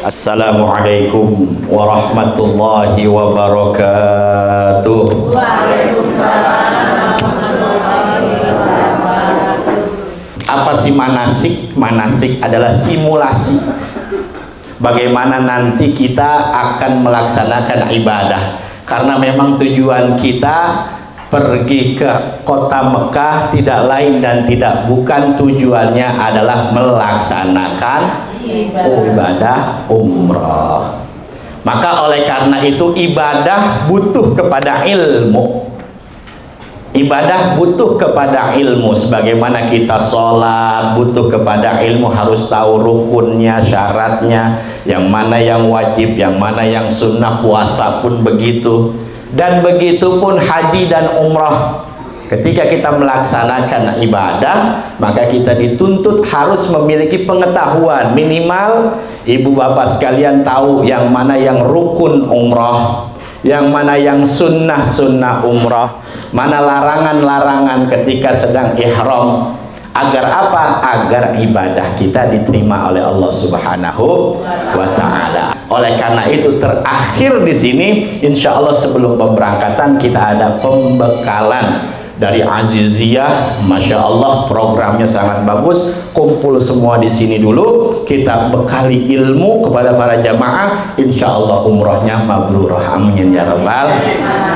Assalamualaikum warahmatullahi wabarakatuh. Waalaikumsalam warahmatullahi wabarakatuh. Apa sih manasik? Manasik adalah simulasi bagaimana nanti kita akan melaksanakan ibadah. Karena memang tujuan kita pergi ke kota Mekah tidak lain dan tidak bukan, tujuannya adalah melaksanakan ibadah umrah. Maka oleh karena itu ibadah butuh kepada ilmu. Ibadah butuh kepada ilmu. Sebagaimana kita sholat butuh kepada ilmu, harus tahu rukunnya, syaratnya, yang mana yang wajib, yang mana yang sunnah. Puasa pun begitu. Dan begitu pun haji dan umrah. Ketika kita melaksanakan ibadah, maka kita dituntut harus memiliki pengetahuan. Minimal ibu bapak sekalian tahu yang mana yang rukun umrah, yang mana yang sunnah umrah, mana larangan-larangan ketika sedang ihram. Agar apa? Agar ibadah kita diterima oleh Allah Subhanahu wa Ta'ala. Oleh karena itu terakhir di sini, insya Allah sebelum pemberangkatan kita ada pembekalan dari Aziziyah. Masya Allah, programnya sangat bagus. Kumpul semua di sini dulu, kita bekali ilmu kepada para jamaah. Insya Allah umrohnya mabrurah. Amin ya rabbal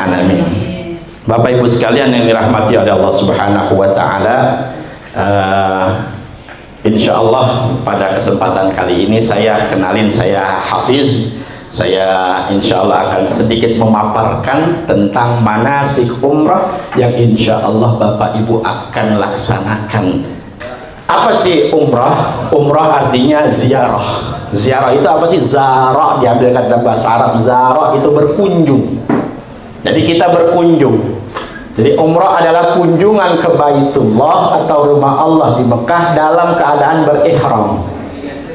alamin. Bapak ibu sekalian yang dirahmati oleh Allah Subhanahu wa Ta'ala, insya Allah pada kesempatan kali ini saya kenalin, saya Hafiz. Saya insya Allah akan sedikit memaparkan tentang manasik umrah yang insya Allah Bapak Ibu akan laksanakan. Apa sih umrah? Umrah artinya ziarah. Ziarah itu apa sih? Zara diambil kata bahasa Arab. Zara itu berkunjung. Jadi kita berkunjung. Jadi umrah adalah kunjungan ke Baitullah atau rumah Allah di Mekah dalam keadaan berihram.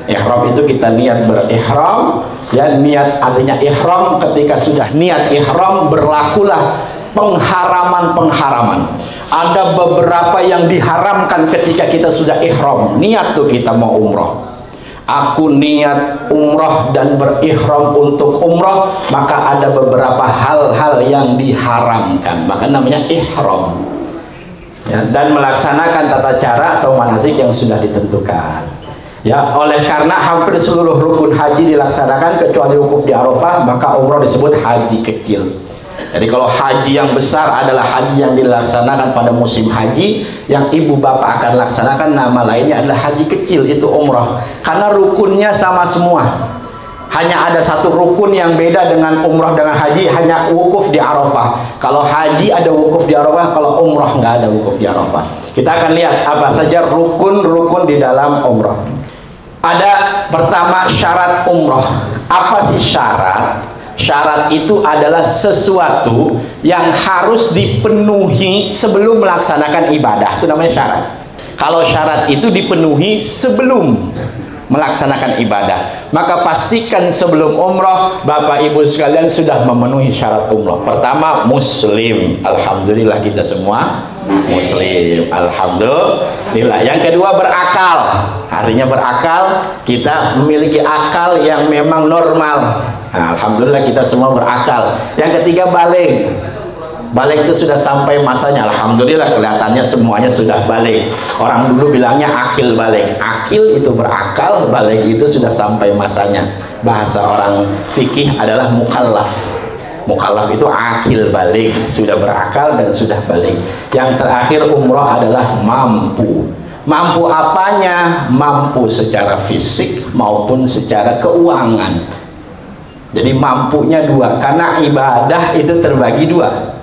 Ihram itu kita niat berihram, ya, niat artinya ihram. Ketika sudah niat ihram, berlakulah pengharaman-pengharaman. Ada beberapa yang diharamkan ketika kita sudah ihram. Niat tuh kita mau umrah. Aku niat umrah dan berihram untuk umrah, maka ada beberapa hal-hal yang diharamkan. Maka namanya ihram. Ya, dan melaksanakan tata cara atau manasik yang sudah ditentukan. Ya, oleh karena hampir seluruh rukun haji dilaksanakan kecuali wukuf di Arafah, maka umrah disebut haji kecil. Jadi kalau haji yang besar adalah haji yang dilaksanakan pada musim haji, yang ibu bapak akan laksanakan nama lainnya adalah haji kecil, itu umrah. Karena rukunnya sama semua. Hanya ada satu rukun yang beda dengan umrah dengan haji, hanya wukuf di Arafah. Kalau haji ada wukuf di Arafah, kalau umrah nggak ada wukuf di Arafah. Kita akan lihat apa saja rukun-rukun di dalam umrah. Ada pertama syarat umrah. Apa sih syarat? Syarat itu adalah sesuatu yang harus dipenuhi sebelum melaksanakan ibadah. Itu namanya syarat. Kalau syarat itu dipenuhi sebelum melaksanakan ibadah, maka pastikan sebelum umrah Bapak Ibu sekalian sudah memenuhi syarat umrah. Pertama, muslim. Alhamdulillah kita semua muslim. Alhamdulillah. Yang kedua, berakal. Artinya berakal, kita memiliki akal yang memang normal. Nah, alhamdulillah kita semua berakal. Yang ketiga, balik. Balik itu sudah sampai masanya. Alhamdulillah kelihatannya semuanya sudah balik. Orang dulu bilangnya akil balik. Akil itu berakal, balik itu sudah sampai masanya. Bahasa orang fikih adalah mukallaf. Mukallaf itu akil balik, sudah berakal dan sudah balik. Yang terakhir umrah adalah mampu. Mampu apanya? Mampu secara fisik maupun secara keuangan. Jadi mampunya dua, karena ibadah itu terbagi dua.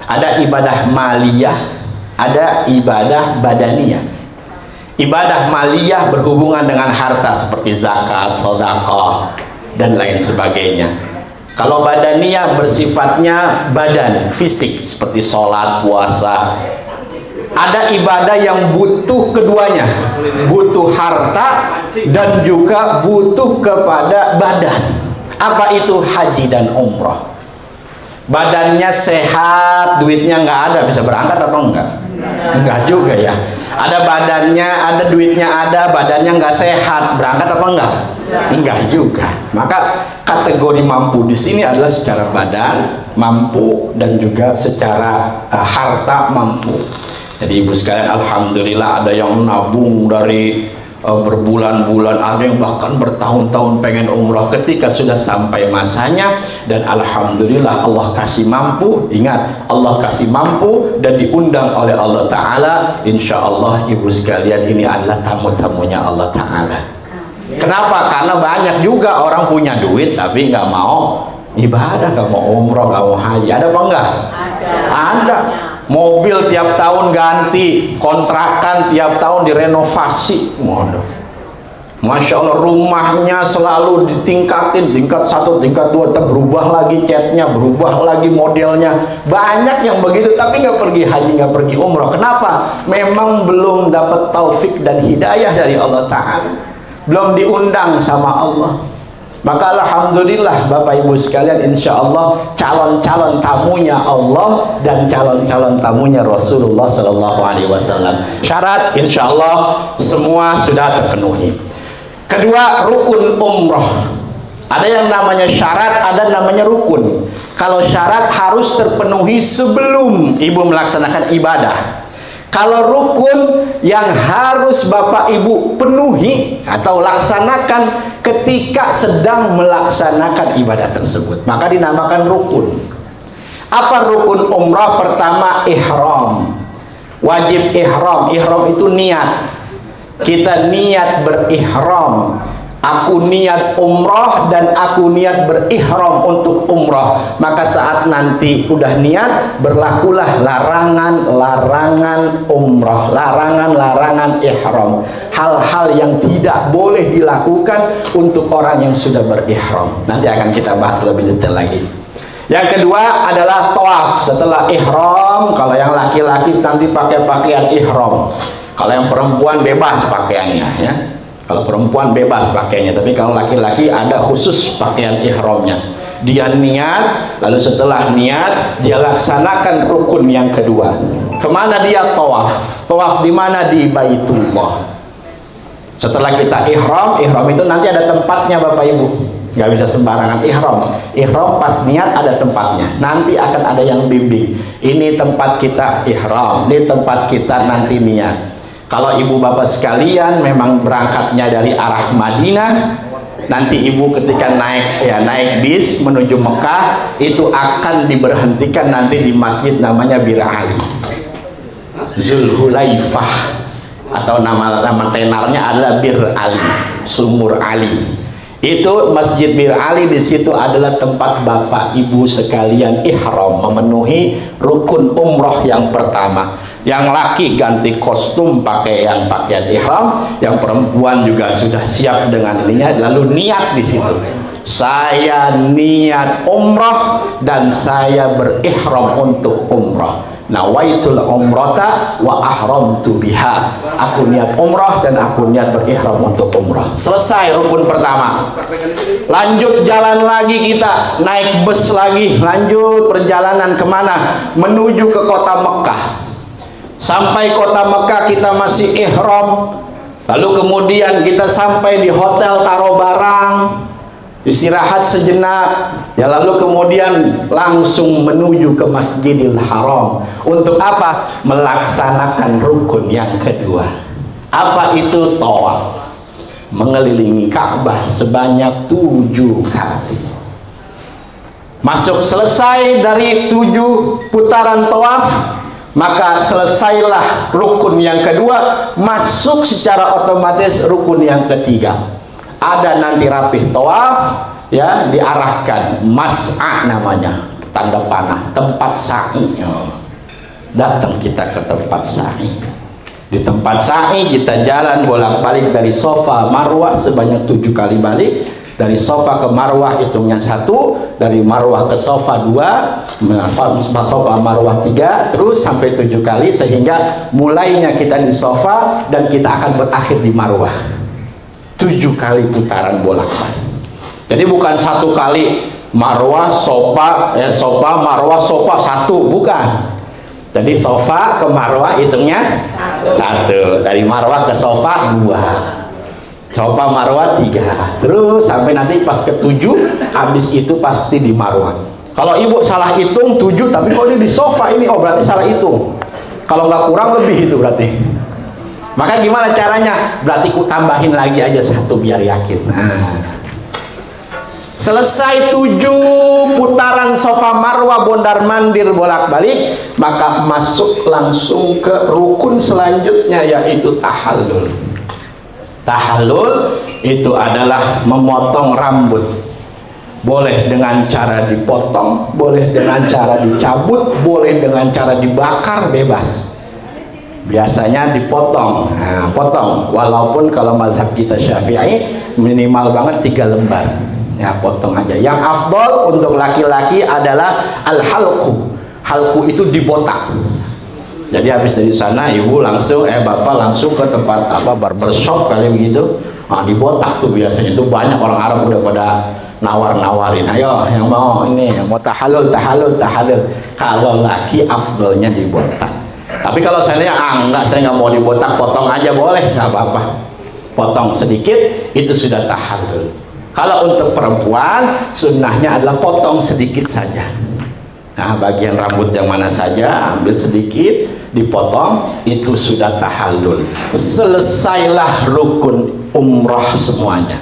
Ada ibadah maliyah, ada ibadah badaniyah. Ibadah maliyah berhubungan dengan harta seperti zakat, sedekah dan lain sebagainya. Kalau badaniyah bersifatnya badan, fisik seperti sholat, puasa. Ada ibadah yang butuh keduanya, butuh harta dan juga butuh kepada badan. Apa itu? Haji dan umrah. Badannya sehat, duitnya nggak ada, bisa berangkat atau enggak? Enggak juga ya. Ada badannya, ada duitnya, ada badannya nggak sehat, berangkat apa enggak? Enggak juga. Maka kategori mampu di sini adalah secara badan mampu dan juga secara harta mampu. Jadi ibu sekalian, alhamdulillah ada yang nabung dari berbulan-bulan, ada yang bahkan bertahun-tahun pengen umroh ketika sudah sampai masanya, dan alhamdulillah Allah kasih mampu. Ingat, Allah kasih mampu dan diundang oleh Allah Ta'ala. Insya Allah ibu sekalian, ini adalah tamu-tamunya Allah Ta'ala. Kenapa? Karena banyak juga orang punya duit tapi nggak mau ibadah, nggak mau umroh, nggak mau haji. Ada apa enggak? Ada. Mobil tiap tahun ganti, kontrakan tiap tahun direnovasi. Waduh, Masya Allah, rumahnya selalu ditingkatin, tingkat 1, tingkat 2, berubah lagi catnya, berubah lagi modelnya. Banyak yang begitu tapi nggak pergi haji, nggak pergi umroh. Kenapa? Memang belum dapat taufik dan hidayah dari Allah Ta'ala, belum diundang sama Allah. Maka alhamdulillah Bapak Ibu sekalian, insya Allah calon-calon tamunya Allah dan calon-calon tamunya Rasulullah Sallallahu Alaihi Wasallam. Syarat insya Allah semua sudah terpenuhi. Kedua, rukun umroh. Ada yang namanya syarat, ada namanya rukun. Kalau syarat harus terpenuhi sebelum ibu melaksanakan ibadah. Kalau rukun yang harus Bapak Ibu penuhi atau laksanakan ketika sedang melaksanakan ibadah tersebut, maka dinamakan rukun. Apa rukun umrah? Pertama, ihram. Wajib ihram. Ihram itu niat. Kita niat berihram. Aku niat umrah dan aku niat berihram untuk umrah. Maka saat nanti udah niat, berlakulah larangan-larangan umrah, larangan-larangan ihram. Hal-hal yang tidak boleh dilakukan untuk orang yang sudah berihram. Nanti akan kita bahas lebih detail lagi. Yang kedua adalah tawaf. Setelah ihram, kalau yang laki-laki nanti pakai pakaian ihram. Kalau yang perempuan bebas pakaiannya, ya. Kalau perempuan bebas pakainya, tapi kalau laki-laki ada khusus pakaian ihramnya. Dia niat, lalu setelah niat dia laksanakan rukun yang kedua. Kemana dia tawaf? Tawaf di mana? Di Baitullah. Setelah kita ihram, ihram itu nanti ada tempatnya Bapak Ibu. Nggak bisa sembarangan ihram. Ihram pas niat ada tempatnya. Nanti akan ada yang bimbing. Ini tempat kita ihram, ini tempat kita nanti niat. Kalau ibu bapak sekalian memang berangkatnya dari arah Madinah, nanti ibu ketika naik bis menuju Mekah itu akan diberhentikan nanti di masjid namanya Bir Ali, Zulhulaifah, atau nama tenarnya adalah Bir Ali, Sumur Ali. Itu Masjid Bir Ali, di situ adalah tempat bapak ibu sekalian ihram, memenuhi rukun umroh yang pertama. Yang laki ganti kostum pakaian ihram, yang perempuan juga sudah siap dengan ininya, lalu niat di situ. Saya niat umroh dan saya berihram untuk umroh. Nawaitul umrata wa ahramtu biha. Aku niat umrah dan aku niat berihram untuk umrah. Selesai rukun pertama. Lanjut jalan lagi, kita naik bus lagi, lanjut perjalanan kemana? Menuju ke kota Mekah. Sampai kota Mekah kita masih ihram. Lalu kemudian kita sampai di hotel, taruh barang, istirahat sejenak, ya, lalu kemudian langsung menuju ke Masjidil Haram. Untuk apa? Melaksanakan rukun yang kedua. Apa itu? Tawaf. Mengelilingi Ka'bah sebanyak 7 kali. Masuk selesai dari 7 putaran tawaf, maka selesailah rukun yang kedua, masuk secara otomatis rukun yang ketiga. Ada nanti rapih tawaf, ya, diarahkan mas'a namanya, tanda panah, tempat sa'i. Datang kita ke tempat sa'i. Di tempat sa'i kita jalan bolak-balik dari Safa Marwah sebanyak 7 kali balik. Dari Safa ke Marwah hitungnya 1, dari Marwah ke Safa 2, Safa Marwah 3, terus sampai 7 kali, sehingga mulainya kita di Safa dan kita akan berakhir di Marwah. 7 kali putaran bolak-balik. Jadi bukan 1 kali Marwah Safa, Safa Marwah Safa 1, bukan. Jadi sofa ke Marwah hitungnya 1, dari Marwah ke sofa 2, sofa Marwah 3, terus sampai nanti pas ke-7, habis itu pasti di Marwah. Kalau ibu salah hitung 7, tapi kalau di sofa ini, oh berarti salah hitung. Kalau nggak kurang lebih itu berarti. Maka gimana caranya? Berarti ku tambahin lagi aja 1 biar yakin. Nah. Selesai 7 putaran sofa Marwah bondar mandir bolak-balik, maka masuk langsung ke rukun selanjutnya, yaitu tahallul. Tahallul itu adalah memotong rambut. Boleh dengan cara dipotong, boleh dengan cara dicabut, boleh dengan cara dibakar, bebas. Biasanya dipotong. Nah, potong. Walaupun kalau mazhab kita Syafi'i minimal banget 3 lembar. Ya, potong aja. Yang afdol untuk laki-laki adalah al-halqu. Halqu itu dibotak. Jadi habis dari sana ibu langsung bapak langsung ke tempat barbershop kali begitu. Nah, dibotak tuh biasanya. Itu banyak orang Arab udah pada nawar-nawarin. Ayo yang mau ini, yang mau tahallul. Kalau laki afdolnya dibotak. Tapi kalau saya enggak, saya nggak mau dibotak, potong aja boleh, nggak apa-apa. Potong sedikit itu sudah tahallul. Kalau untuk perempuan, sunnahnya adalah potong sedikit saja. Nah, bagian rambut yang mana saja, ambil sedikit, dipotong, itu sudah tahallul. Selesailah rukun umroh semuanya.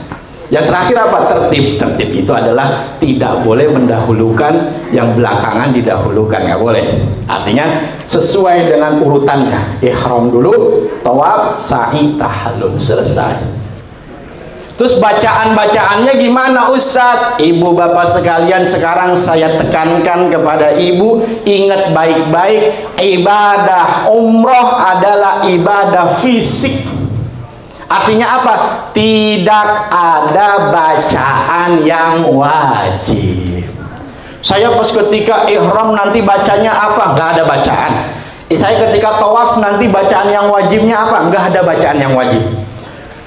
Yang terakhir apa? Tertib. Tertib itu adalah tidak boleh mendahulukan yang belakangan didahulukan, nggak boleh. Artinya sesuai dengan urutannya. Ihram dulu, tawaf, sa'i, tahallul, selesai. Terus bacaan-bacaannya gimana Ustadz? Ibu bapak sekalian, sekarang saya tekankan kepada ibu, ingat baik-baik, ibadah umroh adalah ibadah fisik. Artinya apa? Tidak ada bacaan yang wajib. Saya pas ketika ihram nanti bacanya apa? Nggak ada bacaan. Saya ketika tawaf nanti bacaan yang wajibnya apa? Nggak ada bacaan yang wajib.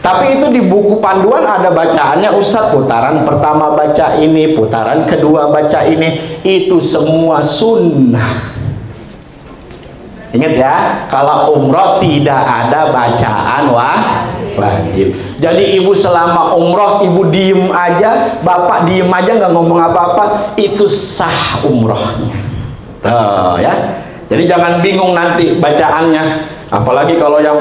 Tapi itu di buku panduan ada bacaannya, Ustadz. Putaran pertama baca ini, putaran kedua baca ini. Itu semua sunnah. Ingat ya, kalau umroh tidak ada bacaan wajib. Jadi ibu selama umroh, ibu diem aja, bapak diem aja, nggak ngomong apa-apa, itu sah umrohnya. Tuh ya. Jadi jangan bingung nanti bacaannya. Apalagi kalau yang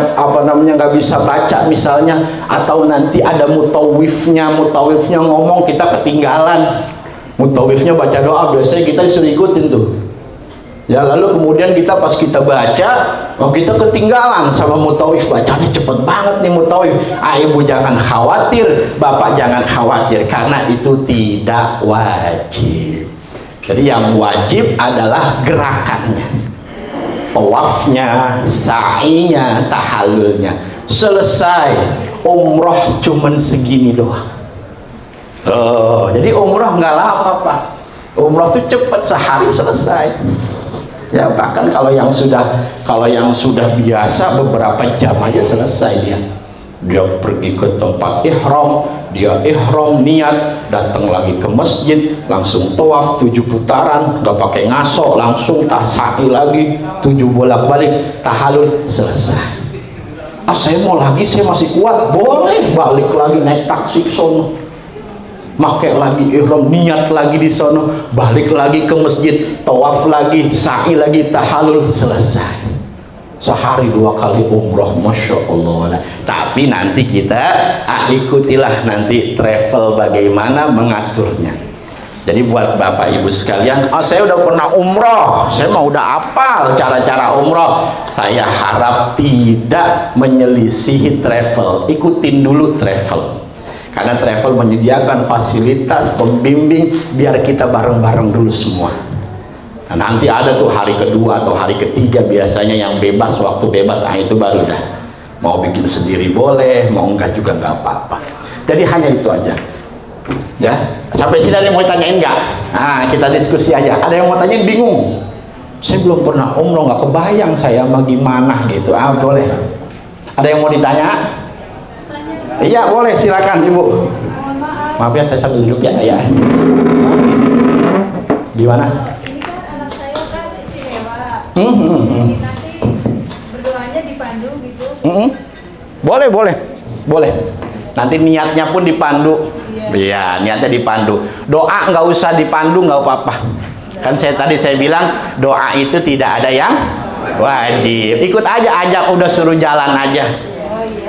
nggak bisa baca misalnya, atau nanti ada mutawifnya ngomong, kita ketinggalan. Mutawifnya baca doa, biasanya kita disuruh ikutin tuh. Ya, lalu kemudian kita pas kita baca, kita ketinggalan sama mutawif, bacanya cepet banget nih mutawif. Ibu jangan khawatir, bapak jangan khawatir, karena itu tidak wajib. Jadi yang wajib adalah gerakannya. Tawafnya, sa'inya, tahallulnya. Selesai. Umroh cuman segini doang. Jadi umroh nggak lama Pak. Umroh tuh cepet, sehari selesai. Ya, bahkan kalau yang sudah biasa beberapa jam aja selesai dia. Dia pergi ke tempat ihram, dia ihram niat, datang lagi ke masjid, langsung tawaf 7 putaran, nggak pakai ngaso, langsung sa'i lagi 7 bolak-balik, tahallul, selesai. Saya mau lagi, saya masih kuat, boleh balik lagi naik taksi ke sono, pakai lagi ihram, niat lagi di sono, balik lagi ke masjid, tawaf lagi, sa'i lagi, tahallul, selesai. Sehari 2 kali umroh, Masya Allah. Tapi nanti kita ikutilah nanti travel bagaimana mengaturnya. Jadi buat bapak ibu sekalian, saya udah pernah umroh, saya mau udah hafal cara-cara umroh. Saya harap tidak menyelisihi travel. Ikutin dulu travel, karena travel menyediakan fasilitas pembimbing biar kita bareng-bareng dulu semua. Nah, nanti ada tuh hari kedua atau hari ketiga biasanya yang bebas, waktu bebas, itu baru dah. Mau bikin sendiri boleh, mau enggak juga enggak apa-apa. Jadi hanya itu aja. Ya, sampai sini ada yang mau tanyain enggak? Nah, kita diskusi aja. Ada yang mau tanyain bingung? Saya belum pernah umroh, nggak kebayang saya mau gimana gitu. Boleh. Ada yang mau ditanya? Iya, boleh, silakan Ibu. Maaf ya, saya sambil duduk ya. Gimana? Nanti berdoanya dipandu gitu. Boleh, boleh, boleh. Nanti niatnya pun dipandu. Iya, niatnya dipandu. Doa nggak usah dipandu, nggak apa-apa. Kan tadi saya bilang doa itu tidak ada yang wajib. Ikut aja, ajak udah suruh jalan aja.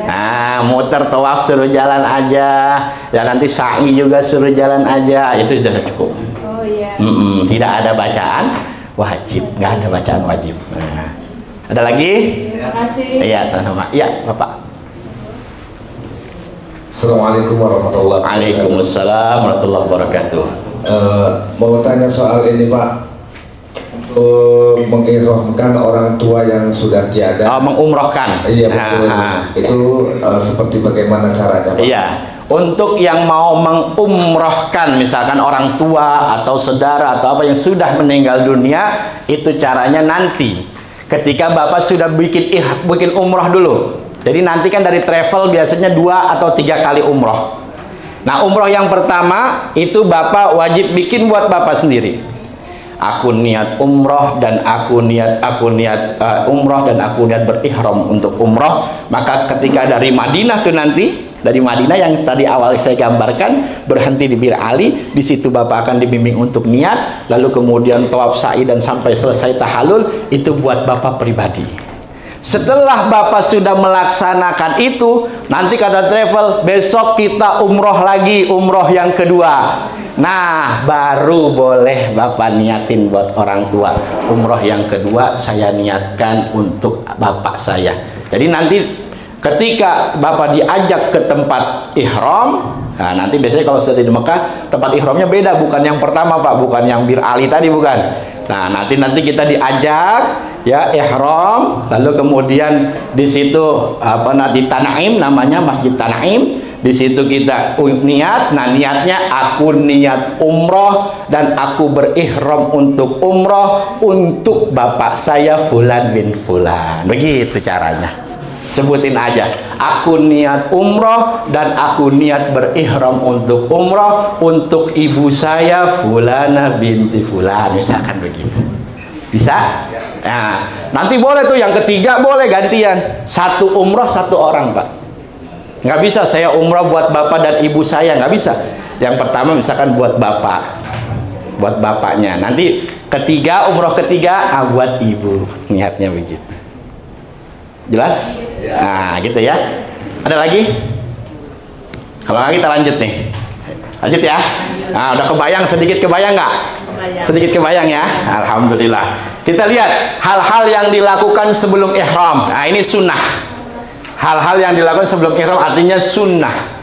Nah, muter tawaf suruh jalan aja. Ya nanti sa'i juga suruh jalan aja. Itu sudah cukup. Tidak ada bacaan wajib, nggak ada bacaan wajib. Nah, ada lagi? Terima kasih. Iya, sama. Iya, Bapak. Assalamualaikum warahmatullahi wabarakatuh. Waalaikumsalam warahmatullahi wabarakatuh. Mau tanya soal ini Pak, untuk mengihromkan orang tua yang sudah tiada. Mengumrohkan. Iya betul. Itu seperti bagaimana caranya Pak? Iya. Untuk yang mau mengumrohkan, misalkan orang tua atau saudara atau apa yang sudah meninggal dunia, itu caranya nanti ketika Bapak sudah bikin umroh dulu. Jadi nanti kan dari travel biasanya 2 atau 3 kali umroh. Nah, umroh yang pertama itu Bapak wajib bikin buat Bapak sendiri. Aku niat umroh dan aku niat umroh dan aku niat berihram untuk umroh. Maka ketika dari Madinah tuh nanti, dari Madinah yang tadi awal saya gambarkan, berhenti di Bir Ali, di situ Bapak akan dibimbing untuk niat, lalu kemudian tawaf sa'i dan sampai selesai tahallul, itu buat Bapak pribadi. Setelah Bapak sudah melaksanakan itu, nanti kata travel, besok kita umroh lagi, umroh yang kedua. Nah, baru boleh Bapak niatin buat orang tua. Umroh yang kedua saya niatkan untuk Bapak saya. Jadi nanti ketika Bapak diajak ke tempat ihram, nah nanti biasanya kalau sudah di Mekah, tempat ihramnya beda, bukan yang pertama Pak, bukan yang Bir Ali tadi, bukan. Nah, nanti kita diajak ya ihram, lalu kemudian di situ di Tanaim, namanya Masjid Tanaim. Di situ kita niat. Nah, niatnya aku niat umroh dan aku berihram untuk umroh untuk bapak saya Fulan bin Fulan. Begitu caranya. Sebutin aja, aku niat umroh dan aku niat berihram untuk umroh untuk ibu saya Fulana binti Fulan, misalkan begitu. Bisa? Nah, nanti boleh tuh yang ketiga, boleh gantian. Satu umroh satu orang Pak. Nggak bisa saya umroh buat bapak dan ibu saya, nggak bisa. Yang pertama misalkan buat bapak, buat bapaknya. Nanti ketiga, umroh ketiga buat ibu, niatnya begitu. Jelas? Nah, gitu ya. Ada lagi? Kalau lagi kita lanjut nih. Lanjut ya. Nah, udah kebayang, sedikit kebayang nggak? Sedikit kebayang ya. Alhamdulillah. Kita lihat hal-hal yang dilakukan sebelum ihram. Nah, ini sunnah. Hal-hal yang dilakukan sebelum ihram artinya sunnah.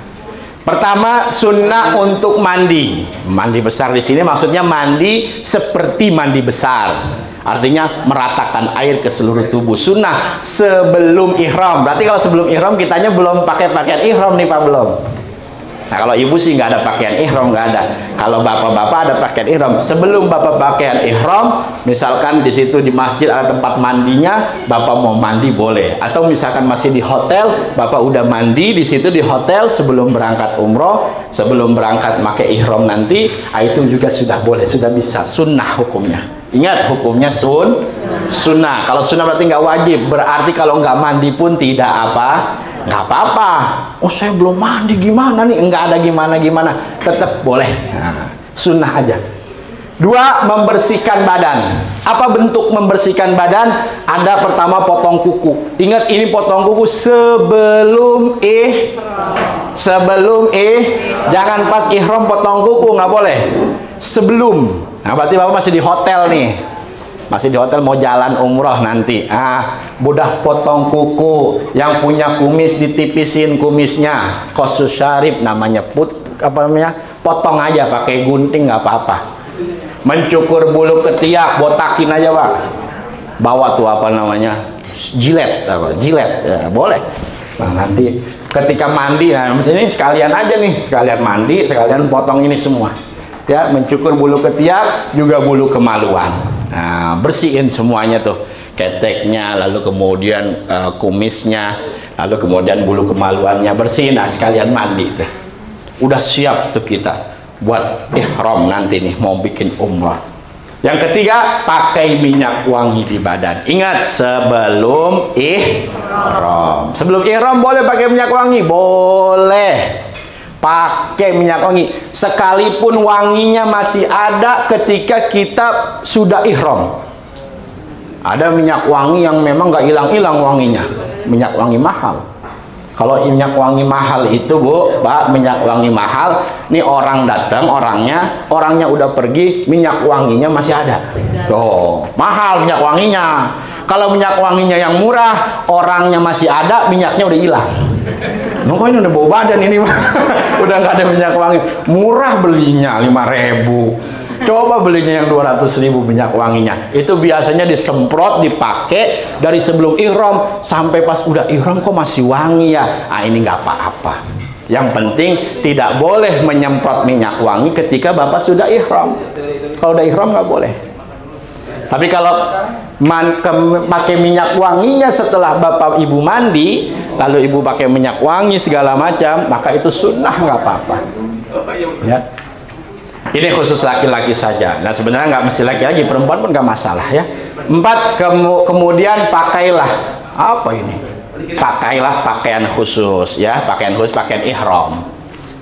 Pertama, sunnah untuk mandi. Mandi besar di sini maksudnya mandi seperti mandi besar. Artinya meratakan air ke seluruh tubuh. Sunnah sebelum ihram. Berarti kalau sebelum ihram kitanya belum pakai pakaian ihram nih Pak, belum. Nah, kalau ibu sih nggak ada pakaian ihram, nggak ada. Kalau bapak-bapak ada pakaian ihram. Sebelum bapak pakaian ihram, misalkan di situ di masjid ada tempat mandinya, bapak mau mandi boleh. Atau misalkan masih di hotel, bapak udah mandi di situ di hotel sebelum berangkat umroh, sebelum berangkat pakai ihram nanti, itu juga sudah boleh, sudah bisa. Sunnah hukumnya. Ingat hukumnya sunnah. Kalau sunnah berarti nggak wajib. Berarti kalau nggak mandi pun tidak nggak apa-apa. Oh, saya belum mandi, gimana nih? Nggak ada gimana-gimana, tetap boleh. Nah, sunnah aja. 2, membersihkan badan. Apa bentuk membersihkan badan? Ada pertama potong kuku. Ingat, ini potong kuku sebelum jangan pas ihram potong kuku, nggak boleh. Sebelum. Nah, berarti bapak masih di hotel nih. Masih di hotel mau jalan umroh nanti. Budah potong kuku. Yang punya kumis ditipisin kumisnya. Khosus syarif namanya. Potong aja pakai gunting, nggak apa-apa. Mencukur bulu ketiak, botakin aja Pak. Bawa tuh jilet ya, boleh. Nah, nanti ketika mandi, nah ini sekalian aja nih, sekalian mandi, sekalian potong ini semua. Ya, mencukur bulu ketiak juga bulu kemaluan. Nah, bersihin semuanya tuh, keteknya, lalu kemudian kumisnya, lalu kemudian bulu kemaluannya bersihin. Nah, sekalian mandi tuh. Udah siap tuh kita buat ihram nanti nih mau bikin umrah. Yang ketiga, pakai minyak wangi di badan. Ingat, sebelum ihram. Sebelum ihram boleh pakai minyak wangi? Boleh. Pakai minyak wangi. Sekalipun wanginya masih ada ketika kita sudah ihram. Ada minyak wangi yang memang nggak hilang-hilang wanginya. Minyak wangi mahal. Kalau minyak wangi mahal itu, Bu, Pak, minyak wangi mahal, ini orang datang, orangnya udah pergi, minyak wanginya masih ada. Tuh, mahal minyak wanginya. Kalau minyak wanginya yang murah, orangnya masih ada, minyaknya udah hilang. Kok ini udah bau badan ini, udah nggak ada minyak wangi. Murah belinya 5.000. Coba belinya yang 200.000 minyak wanginya. Itu biasanya disemprot, dipakai dari sebelum ihram sampai pas udah ihram kok masih wangi ya. Ah, ini nggak apa-apa. Yang penting tidak boleh menyemprot minyak wangi ketika Bapak sudah ihram. Kalau udah ihram nggak boleh. Tapi kalau pakai minyak wanginya setelah Bapak Ibu mandi, lalu Ibu pakai minyak wangi segala macam, maka itu sunnah, nggak apa-apa. Ya. Ini khusus laki-laki saja. Nah, sebenarnya nggak mesti laki-laki, perempuan pun nggak masalah ya. 4, kemudian pakailah apa ini? Pakailah pakaian khusus ya, pakaian khusus, pakaian ihram.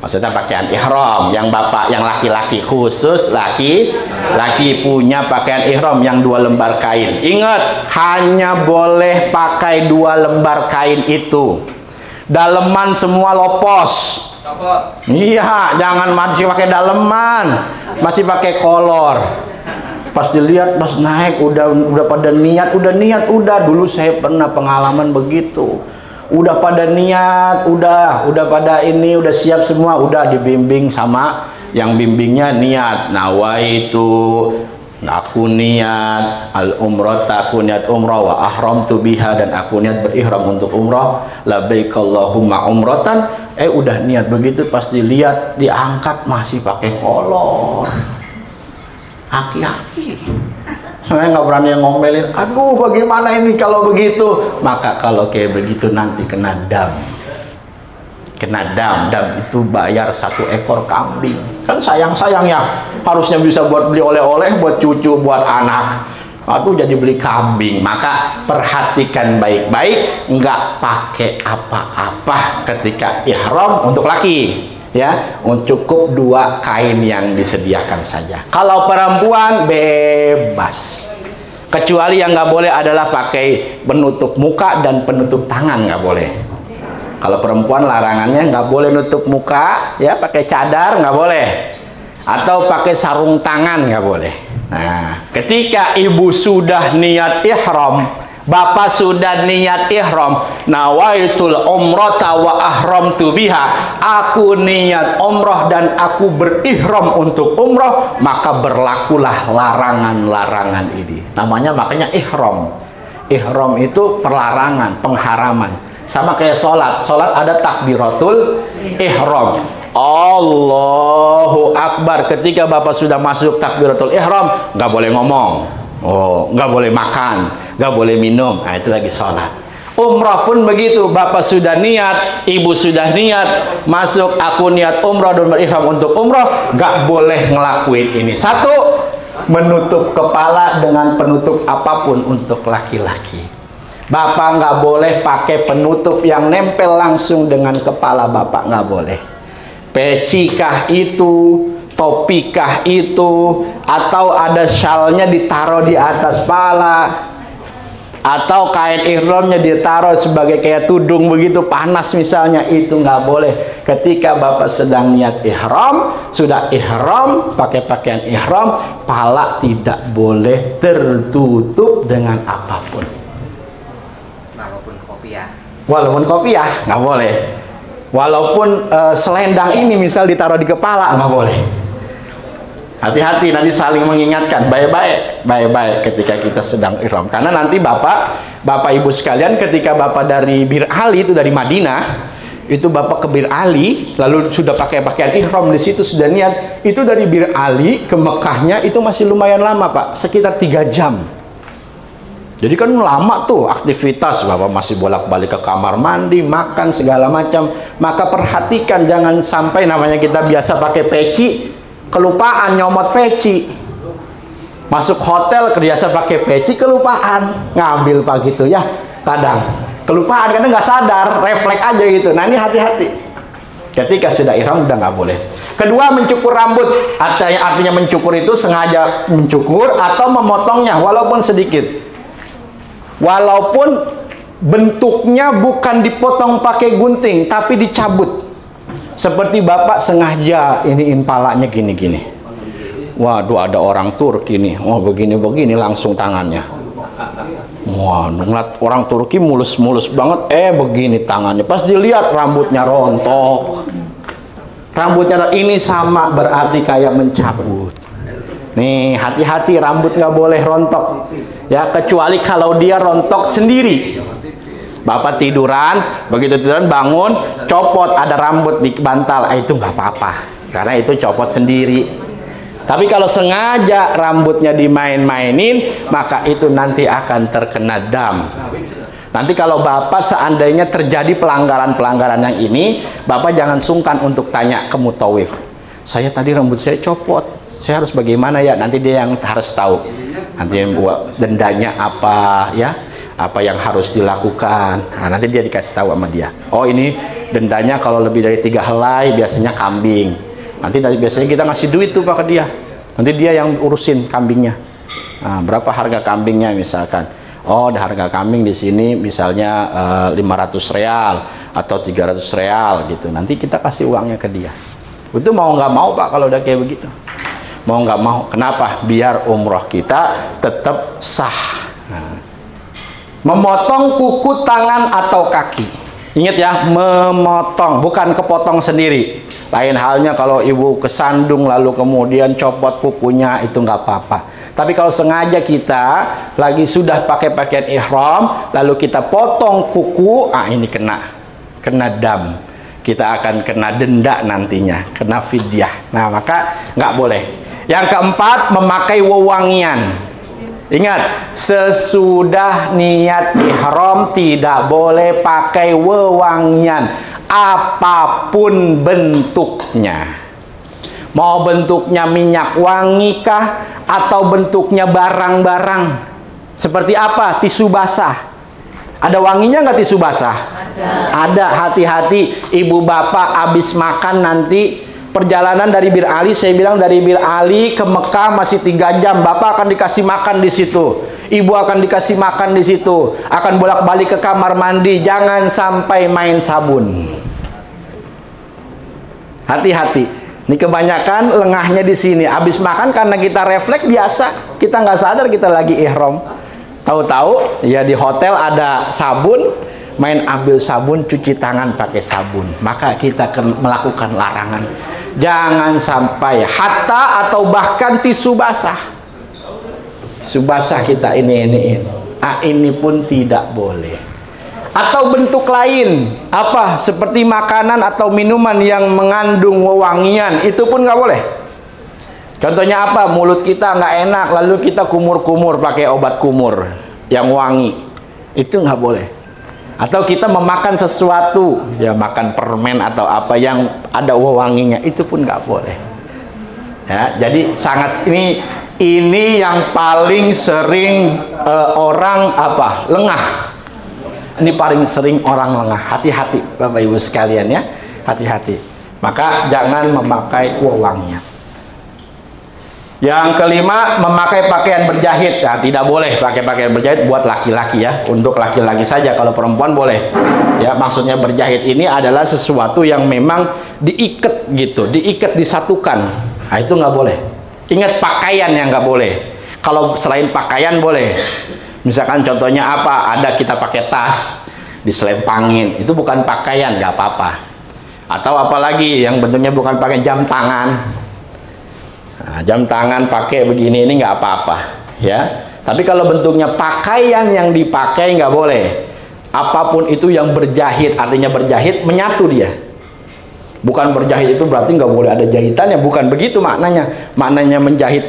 Maksudnya pakaian ihram yang Bapak, yang laki-laki khusus, laki-laki punya pakaian ihram yang 2 lembar kain. Ingat, hanya boleh pakai 2 lembar kain itu. Daleman semua lopos. Iya, jangan masih pakai daleman, masih pakai kolor. Pas dilihat, pas naik udah pada niat, udah dulu saya pernah pengalaman begitu. Udah pada niat, udah pada ini, udah siap semua, udah dibimbing sama yang bimbingnya niat. Nawaitu, aku niat al-umrah, aku niat umrah, wa ahramtu biha, dan aku niat berihram untuk umrah, labbaik Allahumma umratan. Udah niat begitu, pas dilihat diangkat masih pakai kolor. Aki-aki. Saya nggak berani ngomelin. Aduh, bagaimana ini kalau begitu? Maka kalau kayak begitu nanti kena dam. Kena dam itu bayar 1 ekor kambing. Kan sayang ya. Harusnya bisa buat beli oleh-oleh, buat cucu, buat anak. Atau jadi beli kambing. Maka perhatikan baik-baik, nggak pakai apa-apa ketika ihram untuk laki, ya, cukup 2 kain yang disediakan saja. Kalau perempuan bebas, kecuali yang nggak boleh adalah pakai penutup muka dan penutup tangan, nggak boleh. Kalau perempuan larangannya nggak boleh nutup muka, ya, pakai cadar nggak boleh, atau pakai sarung tangan nggak boleh. Nah, ketika ibu sudah niat ihram, bapak sudah niat ihram, nawaitul umrata wa ahramtu biha, aku niat umrah dan aku berihram untuk umrah, maka berlakulah larangan-larangan ini. Makanya ihram. Ihram itu perlarangan, pengharaman. Sama kayak sholat ada takbiratul ihram. Allahu Akbar. Ketika bapak sudah masuk takbiratul ihram, nggak boleh ngomong, nggak boleh makan, nggak boleh minum. Nah, itu lagi sholat. Umrah pun begitu, bapak sudah niat, ibu sudah niat, masuk aku niat umrah dan berihram untuk umrah, nggak boleh ngelakuin ini. 1, menutup kepala dengan penutup apapun untuk laki-laki. Bapak nggak boleh pakai penutup yang nempel langsung dengan kepala bapak, nggak boleh. Pecikah itu, topikah itu, atau ada syalnya ditaruh di atas pala, atau kain ihramnya ditaruh sebagai kayak tudung begitu, panas misalnya, itu nggak boleh. Ketika bapak sedang niat ihram, sudah ihram, pakai pakaian ihram, pala tidak boleh tertutup dengan apapun. Walaupun kopiah nggak boleh. Walaupun selendang ini misal ditaruh di kepala, nggak boleh. Hati-hati, nanti saling mengingatkan baik-baik ketika kita sedang ihram. Karena nanti bapak ibu sekalian, ketika bapak dari Bir Ali, itu dari Madinah, itu bapak ke Bir Ali, lalu sudah pakai pakaian ihram, di situ sudah niat, itu dari Bir Ali ke Mekahnya itu masih lumayan lama Pak, sekitar 3 jam. Jadi kan lama tuh aktivitas, bapak masih bolak-balik ke kamar mandi, makan segala macam. Maka perhatikan jangan sampai, namanya kita biasa pakai peci, kelupaan nyomot peci. Masuk hotel kerjasama pakai peci, kelupaan ngambil pak gitu ya, kadang kelupaan karena nggak sadar, refleks aja gitu. Nah ini hati-hati. Ketika sudah ihram udah nggak boleh. Kedua, mencukur rambut. Artinya mencukur itu sengaja mencukur atau memotongnya walaupun sedikit. Walaupun bentuknya bukan dipotong pakai gunting tapi dicabut. Seperti bapak sengaja iniin palanya gini-gini. Waduh, ada orang Turki nih. Oh, begini-begini langsung tangannya. Wah, ngeliat orang Turki mulus-mulus banget. Begini tangannya. Pas dilihat rambutnya rontok. Rambutnya ini sama berarti kayak mencabut. Nih, hati-hati rambut nggak boleh rontok. Ya, kecuali kalau dia rontok sendiri. Bapak tiduran, begitu tiduran bangun, copot ada rambut di bantal. Itu nggak apa-apa. Karena itu copot sendiri. Tapi kalau sengaja rambutnya dimain-mainin, maka itu nanti akan terkena dam. Nanti kalau bapak seandainya terjadi pelanggaran-pelanggaran yang ini, bapak jangan sungkan untuk tanya ke mutawif. Saya tadi rambut saya copot, saya harus bagaimana ya? Nanti dia yang harus tahu. Nanti yang buat dendanya apa ya? Apa yang harus dilakukan? Nah, nanti dia dikasih tahu sama dia. Oh, ini dendanya kalau lebih dari 3 helai biasanya kambing. Nanti biasanya kita ngasih duit tuh pak ke dia. Nanti dia yang urusin kambingnya. Nah, berapa harga kambingnya misalkan? Oh, ada harga kambing di sini misalnya 500 real atau 300 real gitu. Nanti kita kasih uangnya ke dia. Itu mau nggak mau pak kalau udah kayak begitu. Mau nggak mau. Kenapa? Biar umroh kita tetap sah. Nah. Memotong kuku tangan atau kaki. Ingat ya, memotong, bukan kepotong sendiri. Lain halnya kalau ibu kesandung lalu kemudian copot kukunya, itu nggak apa-apa. Tapi kalau sengaja kita lagi sudah pakai pakaian ihram lalu kita potong kuku, ini kena dam. Kita akan kena denda nantinya, kena fidyah. Nah, maka nggak boleh. Yang keempat, memakai wewangian. Ingat, sesudah niat ihram tidak boleh pakai wewangian apapun bentuknya. Mau bentuknya minyak wangi kah atau bentuknya barang-barang seperti apa? Tisu basah. Ada wanginya nggak tisu basah? Ada. Hati-hati ibu bapak habis makan nanti perjalanan dari Bir Ali, saya bilang dari Bir Ali ke Mekah masih 3 jam, bapak akan dikasih makan di situ, ibu akan dikasih makan di situ, akan bolak-balik ke kamar mandi, jangan sampai main sabun. Hati-hati. Ini kebanyakan lengahnya di sini. Habis makan karena kita refleks biasa, kita nggak sadar kita lagi ihram. Tahu-tahu ya di hotel ada sabun, main ambil sabun, cuci tangan pakai sabun. Maka kita akan melakukan larangan. Jangan sampai hatta atau bahkan tisu basah. Tisu basah kita ini pun tidak boleh. Atau bentuk lain, apa seperti makanan atau minuman yang mengandung wewangian, itu pun nggak boleh. Contohnya apa? Mulut kita nggak enak, lalu kita kumur-kumur pakai obat kumur yang wangi, itu nggak boleh. Atau kita memakan sesuatu, ya makan permen atau apa yang ada wewanginya, itu pun nggak boleh. Ya, jadi sangat ini yang paling sering orang lengah. Ini paling sering orang lengah. Hati-hati Bapak Ibu sekalian ya, hati-hati. Maka jangan memakai wewangian. Yang kelima, memakai pakaian berjahit. Nah, tidak boleh pakai pakaian berjahit buat laki-laki ya. Untuk laki-laki saja, kalau perempuan boleh. Ya, maksudnya berjahit ini adalah sesuatu yang memang diikat gitu, diikat, disatukan. Nah, itu nggak boleh. Ingat, pakaian yang nggak boleh. Kalau selain pakaian boleh. Misalkan contohnya apa? Ada kita pakai tas diselempangin, itu bukan pakaian, nggak apa-apa. Atau apalagi yang bentuknya bukan pakai jam tangan. Nah, jam tangan pakai begini ini nggak apa-apa, ya. Tapi kalau bentuknya pakaian yang dipakai nggak boleh. Apapun itu yang berjahit, artinya berjahit menyatu dia. Bukan berjahit itu berarti nggak boleh ada jahitannya, bukan begitu maknanya. Maknanya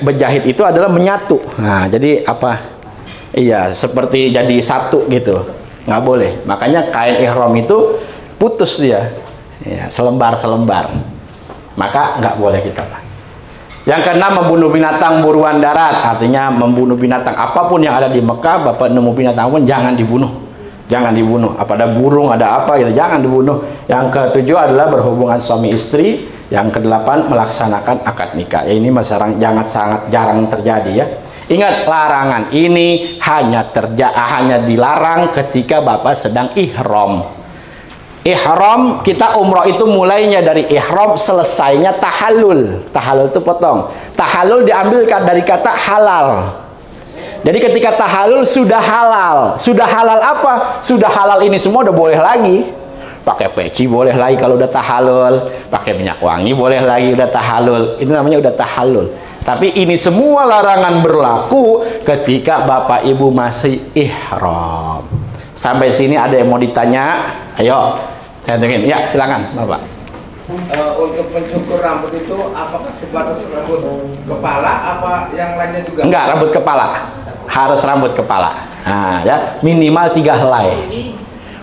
berjahit itu adalah menyatu. Nah, jadi apa? Iya, seperti jadi satu gitu, nggak boleh. Makanya kain ihram itu putus dia, ya, selembar-selembar. Maka nggak boleh kita pakai. Yang keenam, membunuh binatang buruan darat. Artinya membunuh binatang apapun yang ada di Mekah, bapak nemu binatang pun jangan dibunuh. Jangan dibunuh. Apa ada burung, ada apa gitu, jangan dibunuh. Yang ketujuh adalah berhubungan suami istri. Yang kedelapan, melaksanakan akad nikah. Ya, ini masyarakat sangat jarang terjadi ya. Ingat, larangan ini hanya dilarang ketika bapak sedang ihram. Ihram, kita umroh itu mulainya dari ihram, selesainya tahallul. Tahallul itu potong. Tahallul diambilkan dari kata halal. Jadi ketika tahallul sudah halal. Sudah halal apa? Sudah halal ini semua udah boleh lagi. Pakai peci boleh lagi kalau udah tahallul. Pakai minyak wangi boleh lagi udah tahallul. Itu namanya udah tahallul. Tapi ini semua larangan berlaku ketika bapak ibu masih ihram. Sampai sini ada yang mau ditanya? Ayo, saya dengerin. Ya, silakan, Bapak. Untuk mencukur rambut itu apakah sebatas rambut kepala apa yang lainnya juga? Enggak, rambut kepala. Harus rambut kepala. Nah, ya, minimal 3 helai.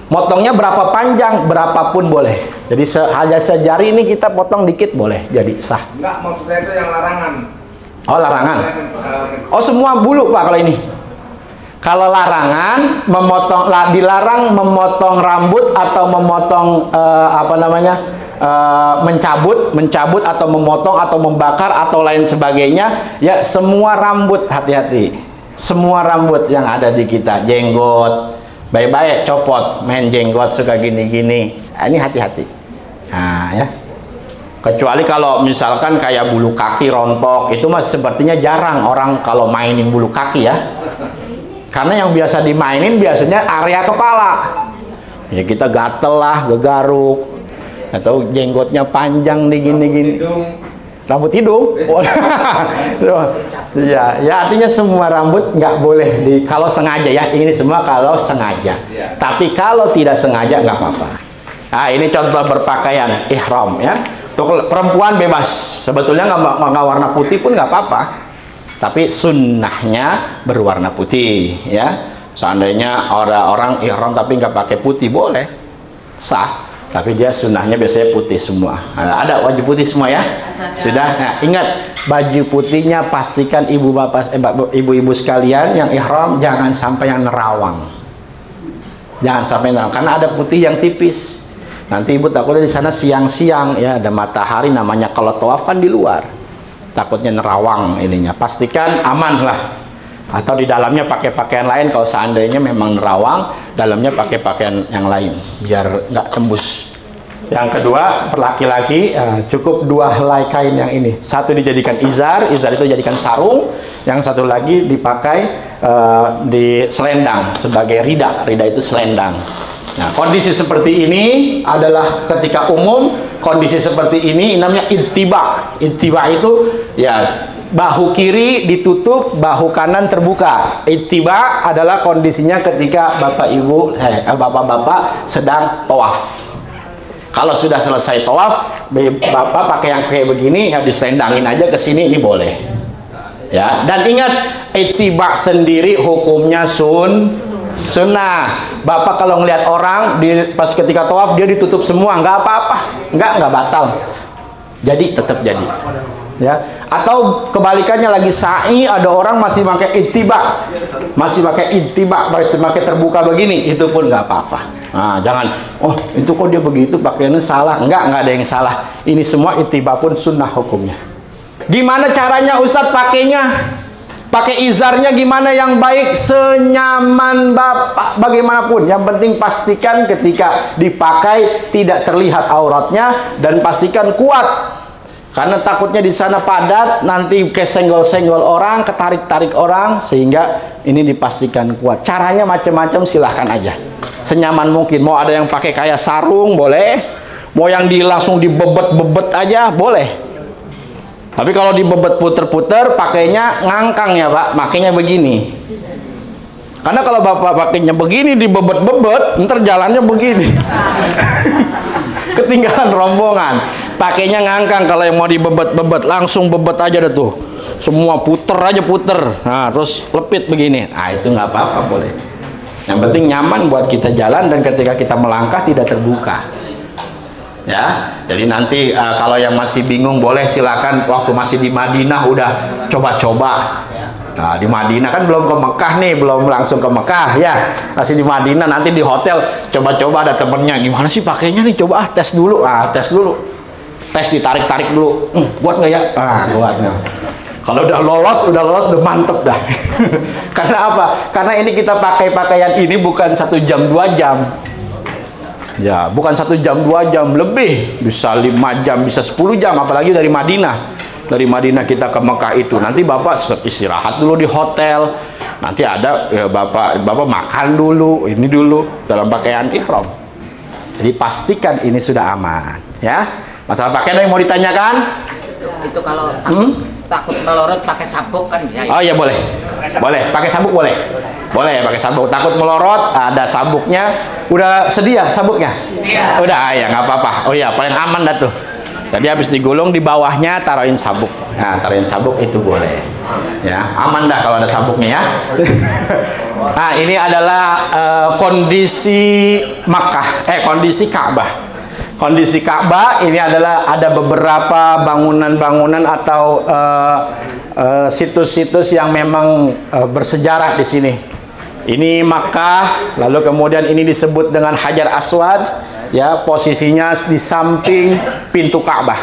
Motongnya berapa panjang, berapapun boleh. Jadi hanya sejari ini kita potong dikit boleh, jadi sah. Enggak, maksudnya itu yang larangan. Oh, larangan. Oh, semua bulu, Pak, kalau ini. Kalau larangan, dilarang memotong rambut atau memotong mencabut atau memotong atau membakar atau lain sebagainya. Ya, semua rambut, hati-hati. Semua rambut yang ada di kita, jenggot, baik-baik copot, main jenggot suka gini-gini. Nah, ini hati-hati. Nah, ya. Kecuali kalau misalkan kayak bulu kaki rontok, itu mah sepertinya jarang orang kalau mainin bulu kaki ya. Karena yang biasa dimainin biasanya area kepala. Ya kita gatel lah, gegaruk, atau jenggotnya panjang nih gini-gini. Rambut hidung. Ya, ya artinya semua rambut nggak boleh kalau sengaja ya. Ini semua kalau sengaja. Tapi kalau tidak sengaja nggak apa-apa. Nah, ini contoh berpakaian ihram ya. Untuk perempuan bebas. Sebetulnya nggak warna putih pun nggak apa-apa. Tapi sunnahnya berwarna putih ya. Seandainya orang ihram tapi nggak pakai putih boleh, sah. Tapi dia sunnahnya biasanya putih semua. Nah, ada baju putih semua ya. Sudah. Nah, ingat baju putihnya pastikan ibu-ibu sekalian yang ihram jangan sampai yang nerawang. Jangan sampai nerawang karena ada putih yang tipis. Nanti ibu takutnya di sana siang-siang ya ada matahari namanya kalau tawaf kan di luar. Takutnya nerawang ininya. Pastikan aman lah. Atau di dalamnya pakai pakaian lain kalau seandainya memang nerawang, dalamnya pakai pakaian yang lain biar nggak tembus. Yang kedua, laki-laki cukup 2 helai kain yang ini. Satu dijadikan izar itu dijadikan sarung, yang satu lagi dipakai di selendang sebagai rida itu selendang. Nah, kondisi seperti ini adalah ketika umum. Kondisi seperti ini namanya ittiba. Ittiba itu ya bahu kiri ditutup, bahu kanan terbuka. Ittiba adalah kondisinya ketika bapak-bapak sedang tawaf. Kalau sudah selesai tawaf, bapak pakai yang kayak begini ya diselendangin aja ke sini, ini boleh. Ya, dan ingat ittiba sendiri hukumnya sunnah. Bapak kalau ngelihat orang pas ketika tawaf dia ditutup semua, nggak apa-apa, nggak batal. Jadi tetap jadi. Ya, atau kebalikannya lagi sa'i ada orang masih pakai ittiba, masih pakai terbuka begini, itu pun nggak apa-apa. Nah, jangan, oh itu kok dia begitu pakaiannya salah. Nggak ada yang salah. Ini semua ittiba pun sunnah hukumnya. Gimana caranya Ustadz pakainya? Pakai izarnya gimana yang baik, senyaman bapak bagaimanapun. Yang penting pastikan ketika dipakai tidak terlihat auratnya dan pastikan kuat. Karena takutnya di sana padat, nanti kesenggol-senggol orang, ketarik-tarik orang, sehingga ini dipastikan kuat. Caranya macam-macam, silahkan aja. Senyaman mungkin. Mau ada yang pakai kayak sarung boleh, mau yang langsung dibebet-bebet aja boleh. Tapi kalau dibebet puter-puter, pakainya ngangkang ya Pak, makanya begini. Karena kalau bapak pakainya begini, dibebet-bebet, ntar jalannya begini. Ketinggalan rombongan. Pakainya ngangkang, kalau yang mau dibebet-bebet, langsung bebet aja deh tuh. Semua puter aja puter. Nah, terus lepit begini. Nah, itu nggak apa-apa boleh. Yang penting nyaman buat kita jalan dan ketika kita melangkah tidak terbuka. Ya, jadi nanti kalau yang masih bingung boleh silakan waktu masih di Madinah udah coba-coba. Nah, di Madinah kan belum ke Mekah nih, belum langsung ke Mekah ya. Masih di Madinah, nanti di hotel coba-coba, ada temennya, gimana sih pakainya nih, coba tes dulu. Tes dulu. Tes ditarik-tarik dulu. Kuat nggak ya? Kuatnya. Kalau udah lolos udah mantep dah. Karena apa? Karena ini kita pakai pakaian ini bukan 1 jam 2 jam. Ya, bukan 1 jam 2 jam, lebih, bisa 5 jam, bisa 10 jam, apalagi dari Madinah. Dari Madinah kita ke Mekah itu. Nanti Bapak istirahat dulu di hotel. Nanti ada ya, Bapak makan dulu, ini dulu dalam pakaian ihram. Jadi pastikan ini sudah aman, ya. Masalah pakaian yang mau ditanyakan? Itu kalau takut melorot pakai sabuk kan bisa. Oh ya boleh. Boleh, pakai sabuk boleh. Boleh pakai sabuk. Takut melorot, ada sabuknya. Udah sedia sabuknya? Iya. Udah ya, nggak apa-apa. Oh ya, paling aman dah tuh. Jadi habis digulung di bawahnya taruhin sabuk. Nah, taruhin sabuk itu boleh. Ya, aman dah kalau ada sabuknya ya. Nah, ini adalah kondisi Makkah, kondisi Ka'bah. Kondisi Ka'bah ini adalah ada beberapa bangunan-bangunan atau situs-situs yang memang bersejarah di sini. Ini Makkah, lalu kemudian ini disebut dengan Hajar Aswad, ya, posisinya di samping pintu Ka'bah.